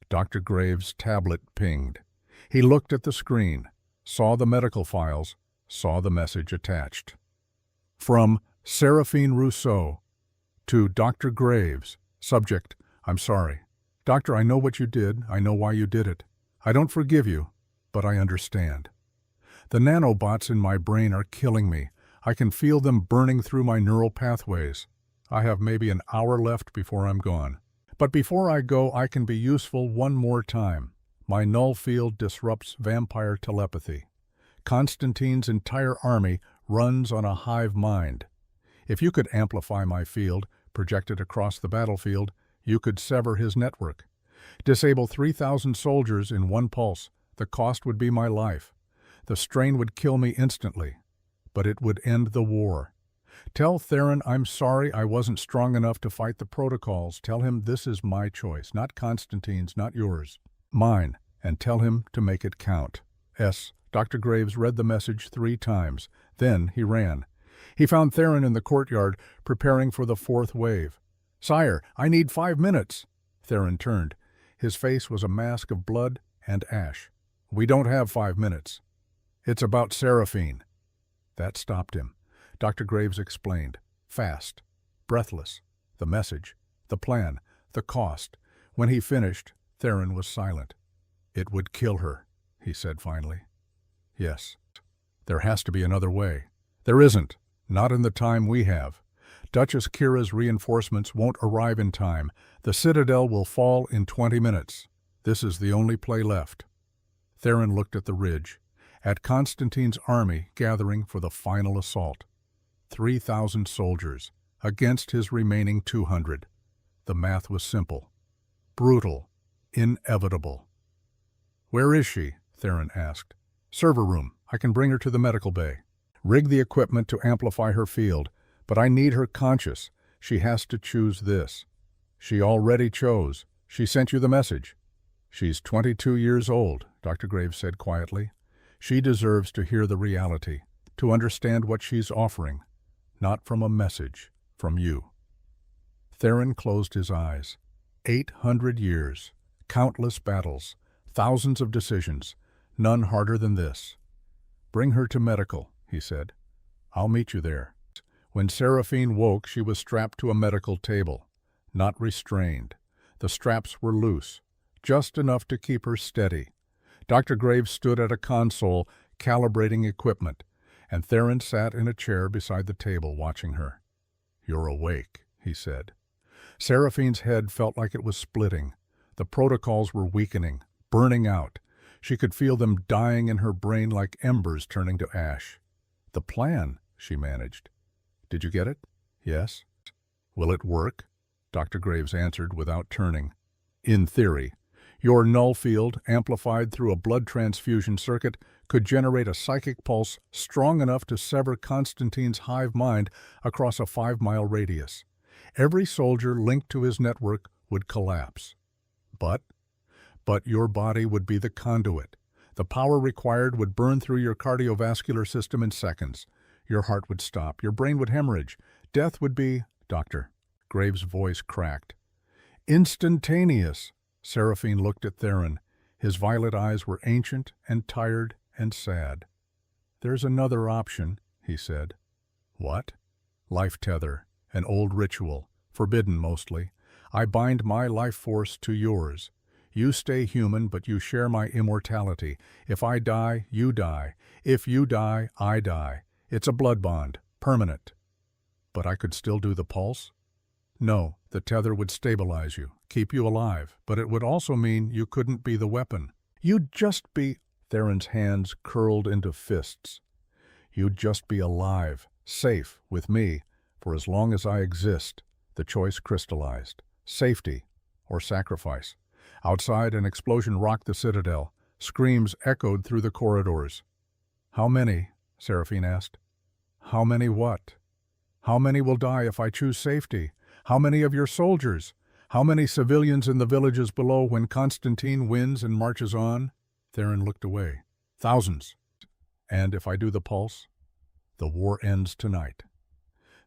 Dr. Graves' tablet pinged. He looked at the screen, saw the medical files, saw the message attached. From Seraphine Rousseau to Dr. Graves. Subject, "I'm sorry. Doctor, I know what you did. I know why you did it. I don't forgive you, but I understand. The nanobots in my brain are killing me. I can feel them burning through my neural pathways. I have maybe an hour left before I'm gone. But before I go, I can be useful one more time. My null field disrupts vampire telepathy. Constantine's entire army runs on a hive mind. If you could amplify my field, project it across the battlefield, you could sever his network. Disable 3,000 soldiers in one pulse. The cost would be my life. The strain would kill me instantly. But it would end the war. Tell Theron I'm sorry I wasn't strong enough to fight the protocols. Tell him this is my choice, not Constantine's, not yours. Mine, and tell him to make it count. S. Dr. Graves read the message 3 times. Then he ran. He found Theron in the courtyard, preparing for the 4th wave. "Sire, I need 5 minutes." Theron turned. His face was a mask of blood and ash. "We don't have 5 minutes. It's about Seraphine." That stopped him. Dr. Graves explained, fast, breathless, the message, the plan, the cost. When he finished, Theron was silent. "It would kill her," he said finally. "Yes. There has to be another way." "There isn't. Not in the time we have. Duchess Kira's reinforcements won't arrive in time. The Citadel will fall in 20 minutes. This is the only play left." Theron looked at the ridge, at Constantine's army gathering for the final assault. 3,000 soldiers against his remaining 200. The math was simple. Brutal. Inevitable. "Where is she?" Theron asked. "Server room. I can bring her to the medical bay. Rig the equipment to amplify her field, but I need her conscious. She has to choose this." "She already chose. She sent you the message." "She's 22 years old," Dr. Graves said quietly. "She deserves to hear the reality, to understand what she's offering. Not from a message, from you." Theron closed his eyes. 800 years, countless battles, thousands of decisions, none harder than this. "Bring her to medical," he said. "I'll meet you there." When Seraphine woke, she was strapped to a medical table, not restrained. The straps were loose, just enough to keep her steady. Dr. Graves stood at a console, calibrating equipment, and Theron sat in a chair beside the table watching her. "You're awake," he said. Seraphine's head felt like it was splitting. The protocols were weakening, burning out. She could feel them dying in her brain like embers turning to ash. "The plan," she managed. "Did you get it?" "Yes." "Will it work?" Dr. Graves answered without turning. "In theory. Your null field, amplified through a blood transfusion circuit, could generate a psychic pulse strong enough to sever Constantine's hive mind across a 5-mile radius. Every soldier linked to his network would collapse. But your body would be the conduit. The power required would burn through your cardiovascular system in seconds. Your heart would stop. Your brain would hemorrhage. Death would be—" "Doctor." Graves' voice cracked. "Instantaneous." Seraphine looked at Theron. His violet eyes were ancient and tired and sad. "There's another option," he said. "What?" "Life tether. An old ritual. Forbidden mostly. I bind my life force to yours. You stay human, but you share my immortality. If I die, you die. If you die, I die. It's a blood bond. Permanent." "But I could still do the pulse?" "No, the tether would stabilize you, keep you alive, but it would also mean you couldn't be the weapon. You'd just be—" Theron's hands curled into fists. "You'd just be alive, safe, with me, for as long as I exist." The choice crystallized. Safety or sacrifice. Outside, an explosion rocked the Citadel. Screams echoed through the corridors. "How many?" Seraphine asked. "How many what?" "How many will die if I choose safety? How many of your soldiers? How many civilians in the villages below when Constantine wins and marches on?" Theron looked away. "Thousands. And if I do the pulse? The war ends tonight."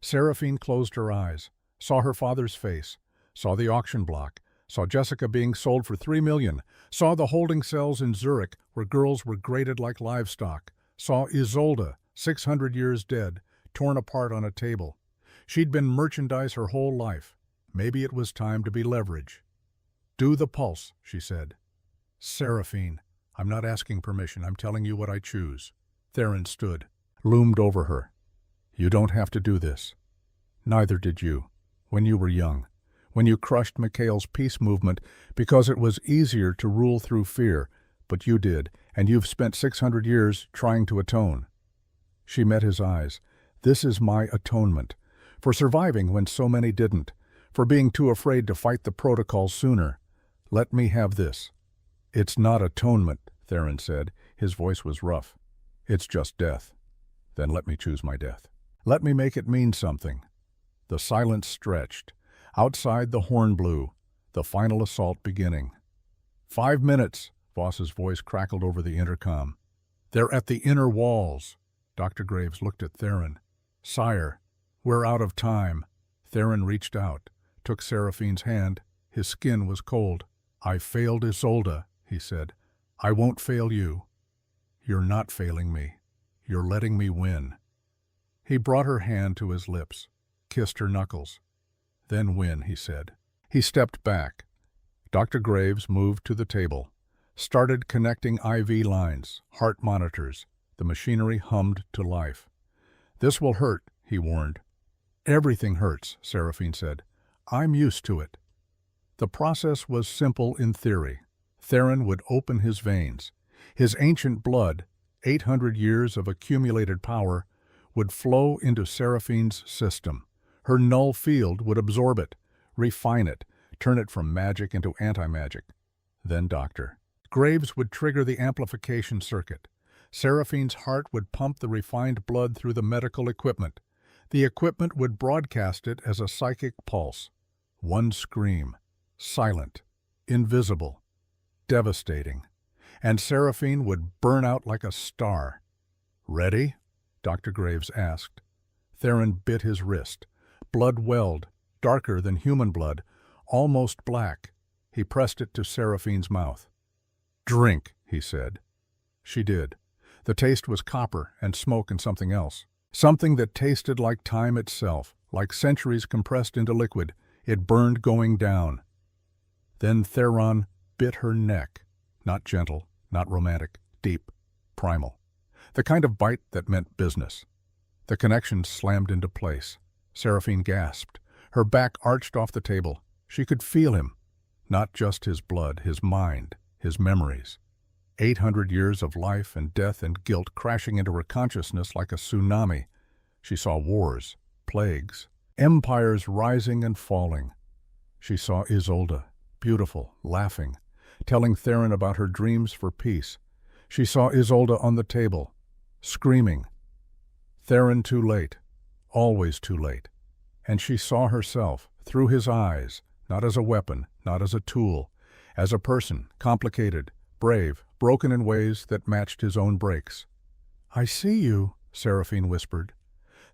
Seraphine closed her eyes, saw her father's face, saw the auction block, saw Jessica being sold for $3 million, saw the holding cells in Zurich where girls were graded like livestock, saw Isolde, 600 years dead, torn apart on a table. She'd been merchandise her whole life. Maybe it was time to be leverage. "Do the pulse," she said. "Seraphine, I'm not asking permission. I'm telling you what I choose." Theron stood, loomed over her. "You don't have to do this. Neither did you." When you were young. When you crushed Mikhail's peace movement because it was easier to rule through fear, but you did, and you've spent 600 years trying to atone. She met his eyes. This is my atonement. For surviving when so many didn't. For being too afraid to fight the protocols sooner. Let me have this. It's not atonement, Theron said. His voice was rough. It's just death. Then let me choose my death. Let me make it mean something. The silence stretched. Outside the horn blew, the final assault beginning. 5 minutes, Voss's voice crackled over the intercom. They're at the inner walls. Dr. Graves looked at Theron. Sire, we're out of time. Theron reached out, took Seraphine's hand. His skin was cold. I failed Isolde, he said. I won't fail you. You're not failing me. You're letting me win. He brought her hand to his lips, kissed her knuckles. Then win, he said. He stepped back. Dr. Graves moved to the table, started connecting IV lines, heart monitors. The machinery hummed to life. This will hurt, he warned. Everything hurts, Seraphine said. I'm used to it. The process was simple in theory. Theron would open his veins. His ancient blood, 800 years of accumulated power, would flow into Seraphine's system. Her null field would absorb it, refine it, turn it from magic into anti-magic. Then Dr. Graves would trigger the amplification circuit. Seraphine's heart would pump the refined blood through the medical equipment. The equipment would broadcast it as a psychic pulse. One scream, silent, invisible, devastating. And Seraphine would burn out like a star. Ready? Dr. Graves asked. Theron bit his wrist. Blood welled, darker than human blood, almost black. He pressed it to Seraphine's mouth. Drink, he said. She did. The taste was copper and smoke and something else. Something that tasted like time itself, like centuries compressed into liquid. It burned going down. Then Theron bit her neck. Not gentle, not romantic, deep, primal. The kind of bite that meant business. The connection slammed into place. Seraphine gasped. Her back arched off the table. She could feel him. Not just his blood, his mind, his memories. 800 years of life and death and guilt crashing into her consciousness like a tsunami. She saw wars, plagues, empires rising and falling. She saw Isolde, beautiful, laughing, telling Theron about her dreams for peace. She saw Isolde on the table, screaming. Theron too late, always too late. And she saw herself, through his eyes, not as a weapon, not as a tool, as a person, complicated, brave, broken in ways that matched his own breaks. I see you, Seraphine whispered.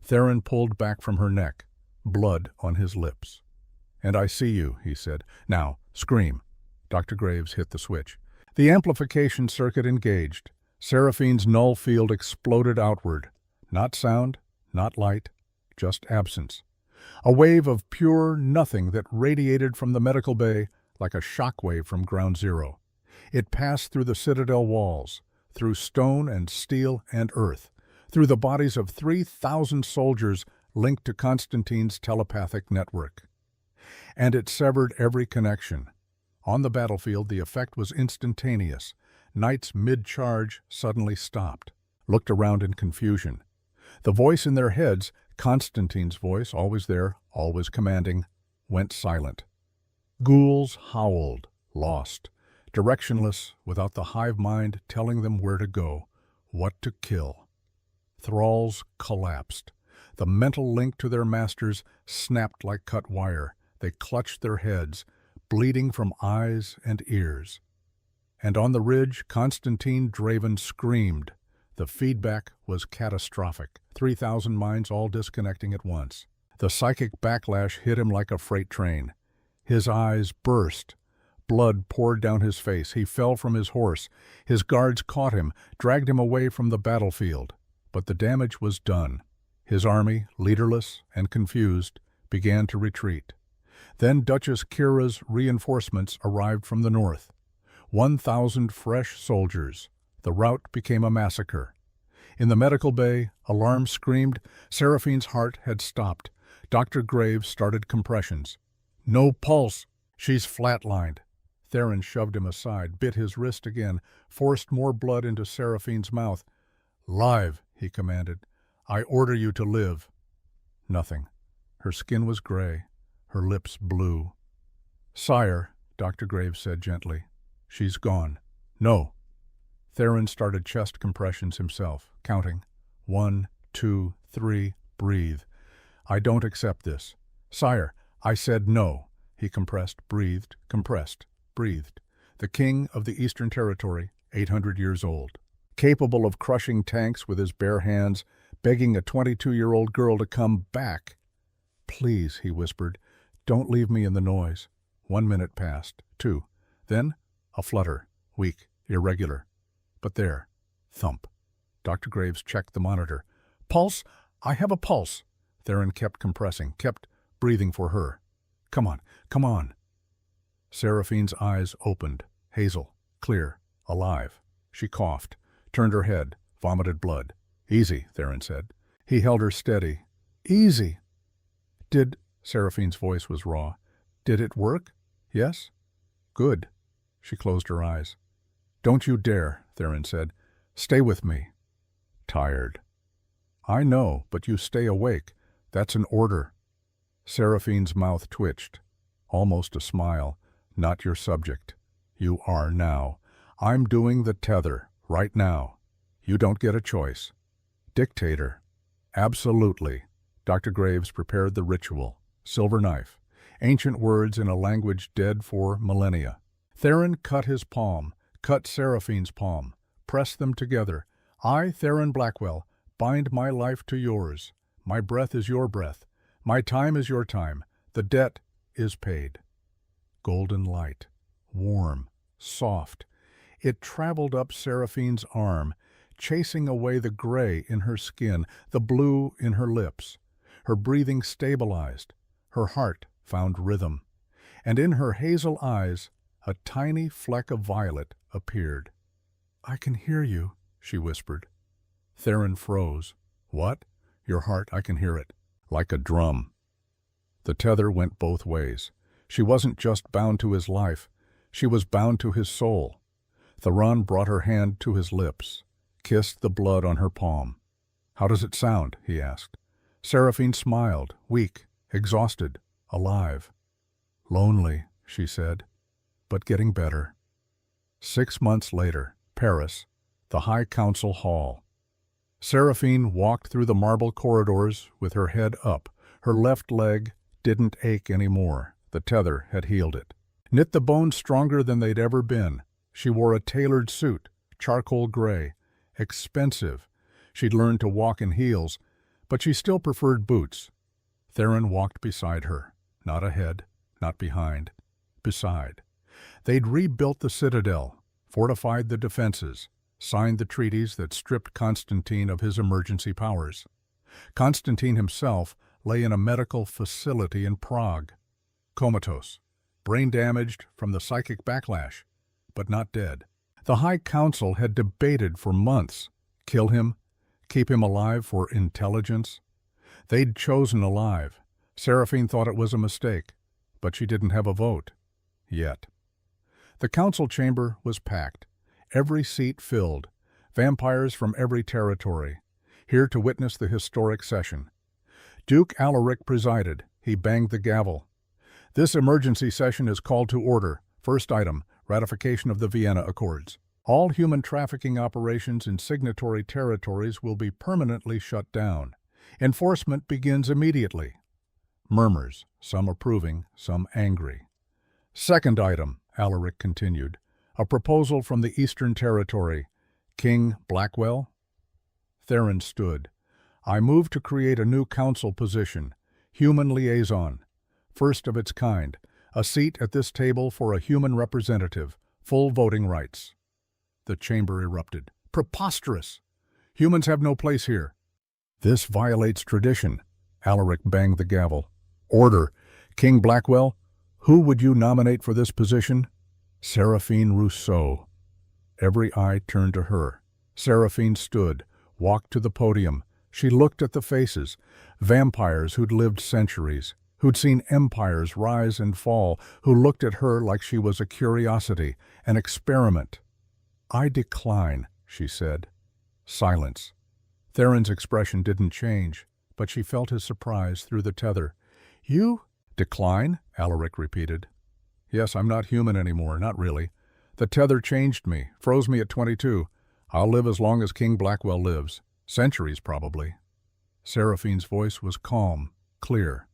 Theron pulled back from her neck, blood on his lips. And I see you, he said. Now, scream. Dr. Graves hit the switch. The amplification circuit engaged. Seraphine's null field exploded outward. Not sound, not light, just absence. A wave of pure nothing that radiated from the medical bay like a shockwave from ground zero. It passed through the citadel walls, through stone and steel and earth, through the bodies of 3,000 soldiers linked to Constantine's telepathic network. And it severed every connection. On the battlefield, the effect was instantaneous. Knights mid-charge suddenly stopped, looked around in confusion. The voice in their heads, Constantine's voice, always there, always commanding, went silent. Ghouls howled, lost, directionless, without the hive mind telling them where to go, what to kill. Thralls collapsed. The mental link to their masters snapped like cut wire. They clutched their heads, bleeding from eyes and ears. And on the ridge, Constantine Draven screamed. The feedback was catastrophic, 3,000 minds all disconnecting at once. The psychic backlash hit him like a freight train. His eyes burst. Blood poured down his face. He fell from his horse. His guards caught him, dragged him away from the battlefield. But the damage was done. His army, leaderless and confused, began to retreat. Then Duchess Kira's reinforcements arrived from the north. 1,000 fresh soldiers. The rout became a massacre. In the medical bay, alarm screamed. Seraphine's heart had stopped. Dr. Graves started compressions. No pulse. She's flatlined. Theron shoved him aside, bit his wrist again, forced more blood into Seraphine's mouth. Live, he commanded. I order you to live. Nothing. Her skin was gray, her lips blue. Sire, Dr. Graves said gently, she's gone. No. Theron started chest compressions himself, counting. 1, 2, 3, breathe. I don't accept this. Sire, I said no. He compressed, breathed, compressed, breathed. The king of the Eastern Territory, 800 years old. Capable of crushing tanks with his bare hands, begging a 22-year-old girl to come back. Please, he whispered, don't leave me in the noise. 1 minute passed, 2. Then, a flutter, weak, irregular. But there, thump. Dr. Graves checked the monitor. Pulse? I have a pulse. Theron kept compressing, kept breathing for her. Come on, come on. Seraphine's eyes opened, hazel, clear, alive. She coughed, turned her head, vomited blood. Easy, Theron said. He held her steady. Easy. Seraphine's voice was raw. Did it work? Yes? Good. She closed her eyes. Don't you dare, Theron said. Stay with me. Tired. I know, but you stay awake. That's an order. Seraphine's mouth twitched. Almost a smile. Not your subject. You are now. I'm doing the tether, right now. You don't get a choice. Dictator. Absolutely. Dr. Graves prepared the ritual. Silver knife. Ancient words in a language dead for millennia. Theron cut his palm, cut Seraphine's palm, pressed them together. I, Theron Blackwell, bind my life to yours. My breath is your breath. My time is your time. The debt is paid. Golden light. Warm. Soft. It traveled up Seraphine's arm, chasing away the gray in her skin, the blue in her lips. Her breathing stabilized. Her heart found rhythm. And in her hazel eyes, a tiny fleck of violet appeared. I can hear you, she whispered. Theron froze. What? Your heart, I can hear it. Like a drum. The tether went both ways. She wasn't just bound to his life. She was bound to his soul. Theron brought her hand to his lips, kissed the blood on her palm. How does it sound? He asked. Seraphine smiled, weak, exhausted, alive. Lonely, she said, but getting better. 6 months later, Paris, the High Council Hall. Seraphine walked through the marble corridors with her head up. Her left leg didn't ache anymore. The tether had healed it. Knit the bones stronger than they'd ever been. She wore a tailored suit, charcoal gray, expensive. She'd learned to walk in heels, but she still preferred boots. Theron walked beside her, not ahead, not behind, beside. They'd rebuilt the citadel, fortified the defenses, signed the treaties that stripped Constantine of his emergency powers. Constantine himself lay in a medical facility in Prague, comatose, brain damaged from the psychic backlash, but not dead. The High Council had debated for months. Kill him? Keep him alive for intelligence? They'd chosen alive. Seraphine thought it was a mistake, but she didn't have a vote. Yet. The council chamber was packed, every seat filled, vampires from every territory, here to witness the historic session. Duke Alaric presided. He banged the gavel. This emergency session is called to order. First item, ratification of the Vienna Accords. All human trafficking operations in signatory territories will be permanently shut down. Enforcement begins immediately. Murmurs, some approving, some angry. Second item, Alaric continued, a proposal from the Eastern Territory. King Blackwell? Theron stood. I move to create a new council position, human liaison, first of its kind, a seat at this table for a human representative, full voting rights. The chamber erupted. Preposterous! Humans have no place here. This violates tradition. Alaric banged the gavel. Order! King Blackwell, who would you nominate for this position? Seraphine Rousseau. Every eye turned to her. Seraphine stood, walked to the podium, She looked at the faces, vampires who'd lived centuries, who'd seen empires rise and fall, who looked at her like she was a curiosity, an experiment. "I decline," she said. Silence. Theron's expression didn't change, but she felt his surprise through the tether. "You decline?" Alaric repeated. "Yes, I'm not human anymore, not really. The tether changed me, froze me at 22. I'll live as long as King Blackwell lives. Centuries, probably." Seraphine's voice was calm, clear.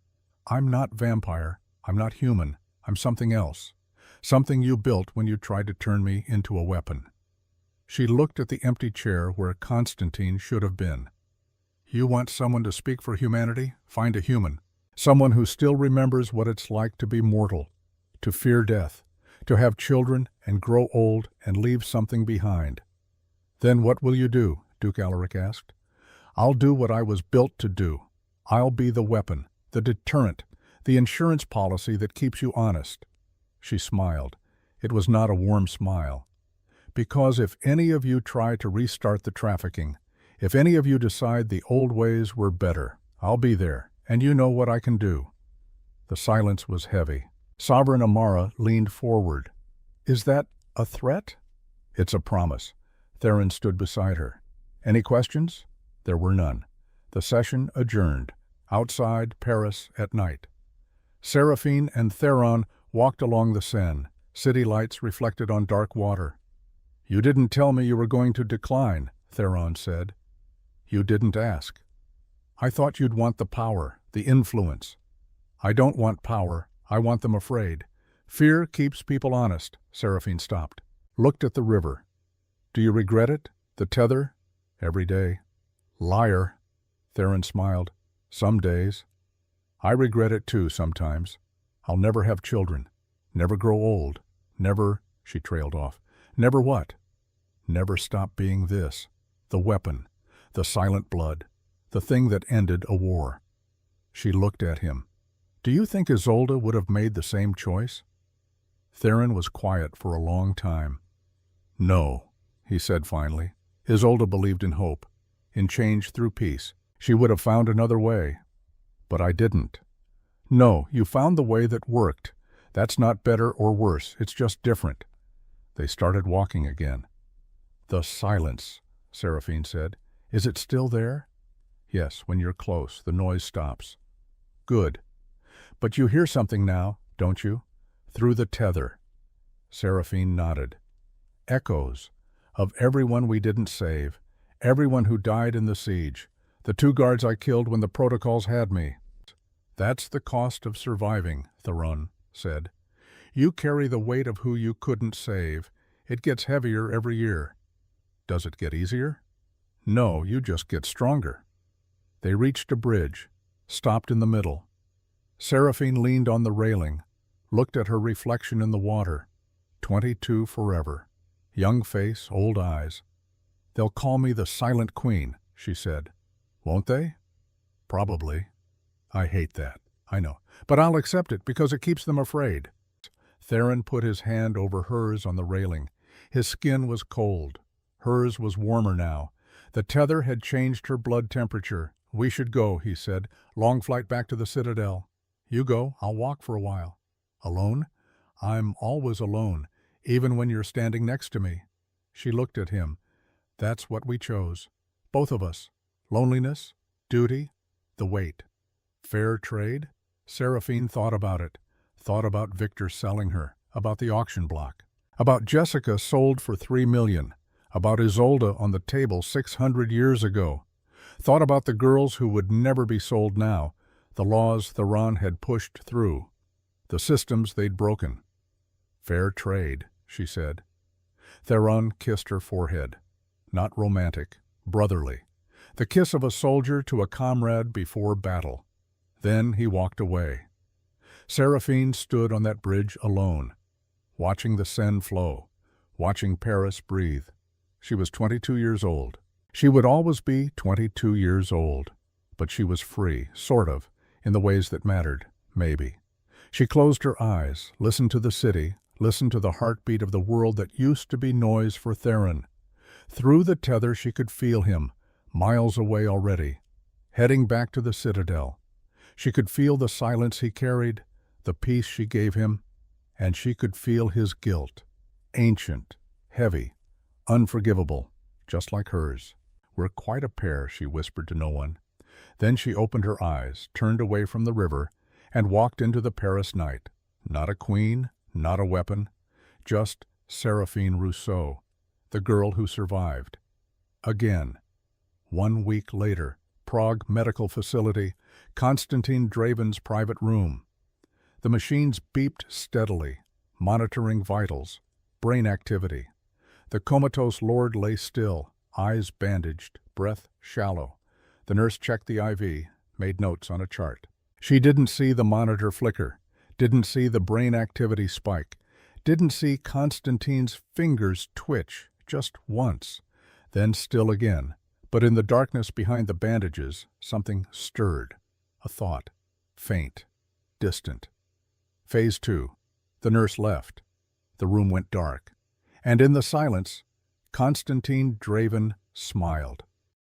"I'm not vampire. I'm not human. I'm something else. Something you built when you tried to turn me into a weapon." She looked at the empty chair where Constantine should have been. "You want someone to speak for humanity? Find a human. Someone who still remembers what it's like to be mortal, to fear death, to have children and grow old and leave something behind." "Then what will you do?" Duke Alaric asked. "I'll do what I was built to do. I'll be the weapon, the deterrent, the insurance policy that keeps you honest." She smiled. It was not a warm smile. "Because if any of you try to restart the trafficking, if any of you decide the old ways were better, I'll be there, and you know what I can do." The silence was heavy. Sovereign Amara leaned forward. "Is that a threat?" "It's a promise." Theron stood beside her. "Any questions?" There were none. The session adjourned. Outside Paris at night. Seraphine and Theron walked along the Seine. City lights reflected on dark water. "You didn't tell me you were going to decline," Theron said. "You didn't ask." "I thought you'd want the power, the influence." "I don't want power. I want them afraid. Fear keeps people honest." Seraphine stopped, looked at the river. "Do you regret it? The tether?" "Every day." "Liar." Theron smiled. "Some days." "I regret it too sometimes. I'll never have children. Never grow old. Never," she trailed off. "Never what?" "Never stop being this. The weapon. The silent blood. The thing that ended a war." She looked at him. "Do you think Isolde would have made the same choice?" Theron was quiet for a long time. "No," he said finally. "Isolde believed in hope, in change through peace. She would have found another way. But I didn't." "No, you found the way that worked. That's not better or worse. It's just different." They started walking again. "The silence," Seraphine said. "Is it still there?" "Yes, when you're close, the noise stops." "Good. But you hear something now, don't you? Through the tether." Seraphine nodded. "Echoes. Of everyone we didn't save. Everyone who died in the siege. The 2 guards I killed when the protocols had me." "That's the cost of surviving," Theron said. "You carry the weight of who you couldn't save. It gets heavier every year." "Does it get easier?" "No, you just get stronger." They reached a bridge, stopped in the middle. Seraphine leaned on the railing, looked at her reflection in the water. 22 forever. Young face, old eyes. "They'll call me the Silent Queen," she said. "Won't they?" "Probably." "I hate that. I know. But I'll accept it because it keeps them afraid." Theron put his hand over hers on the railing. His skin was cold. Hers was warmer now. The tether had changed her blood temperature. "We should go," he said. "Long flight back to the Citadel." "You go. I'll walk for a while." "Alone?" "I'm always alone, even when you're standing next to me." She looked at him. "That's what we chose. Both of us. Loneliness, duty, the weight." "Fair trade?" Seraphine thought about it. Thought about Victor selling her, about the auction block, about Jessica sold for $3 million, about Isolde on the table 600 years ago. Thought about the girls who would never be sold now, the laws Theron had pushed through, the systems they'd broken. "Fair trade," she said. Theron kissed her forehead. Not romantic, brotherly. The kiss of a soldier to a comrade before battle. Then he walked away. Seraphine stood on that bridge alone, watching the Seine flow, watching Paris breathe. She was 22 years old. She would always be 22 years old. But she was free, sort of, in the ways that mattered, maybe. She closed her eyes, listened to the city, listened to the heartbeat of the world that used to be noise for Theron. Through the tether she could feel him, miles away already, heading back to the citadel. She could feel the silence he carried, the peace she gave him, and she could feel his guilt. Ancient, heavy, unforgivable, just like hers. "We're quite a pair," she whispered to no one. Then she opened her eyes, turned away from the river, and walked into the Paris night. Not a queen, not a weapon, just Seraphine Rousseau, the girl who survived. Again. 1 week later, Prague Medical Facility, Konstantin Draven's private room. The machines beeped steadily, monitoring vitals, brain activity. The comatose lord lay still, eyes bandaged, breath shallow. The nurse checked the IV, made notes on a chart. She didn't see the monitor flicker, didn't see the brain activity spike, didn't see Konstantin's fingers twitch just once, then still again. But in the darkness behind the bandages, something stirred. A thought. Faint. Distant. Phase 2. The nurse left. The room went dark. And in the silence, Konstantin Draven smiled.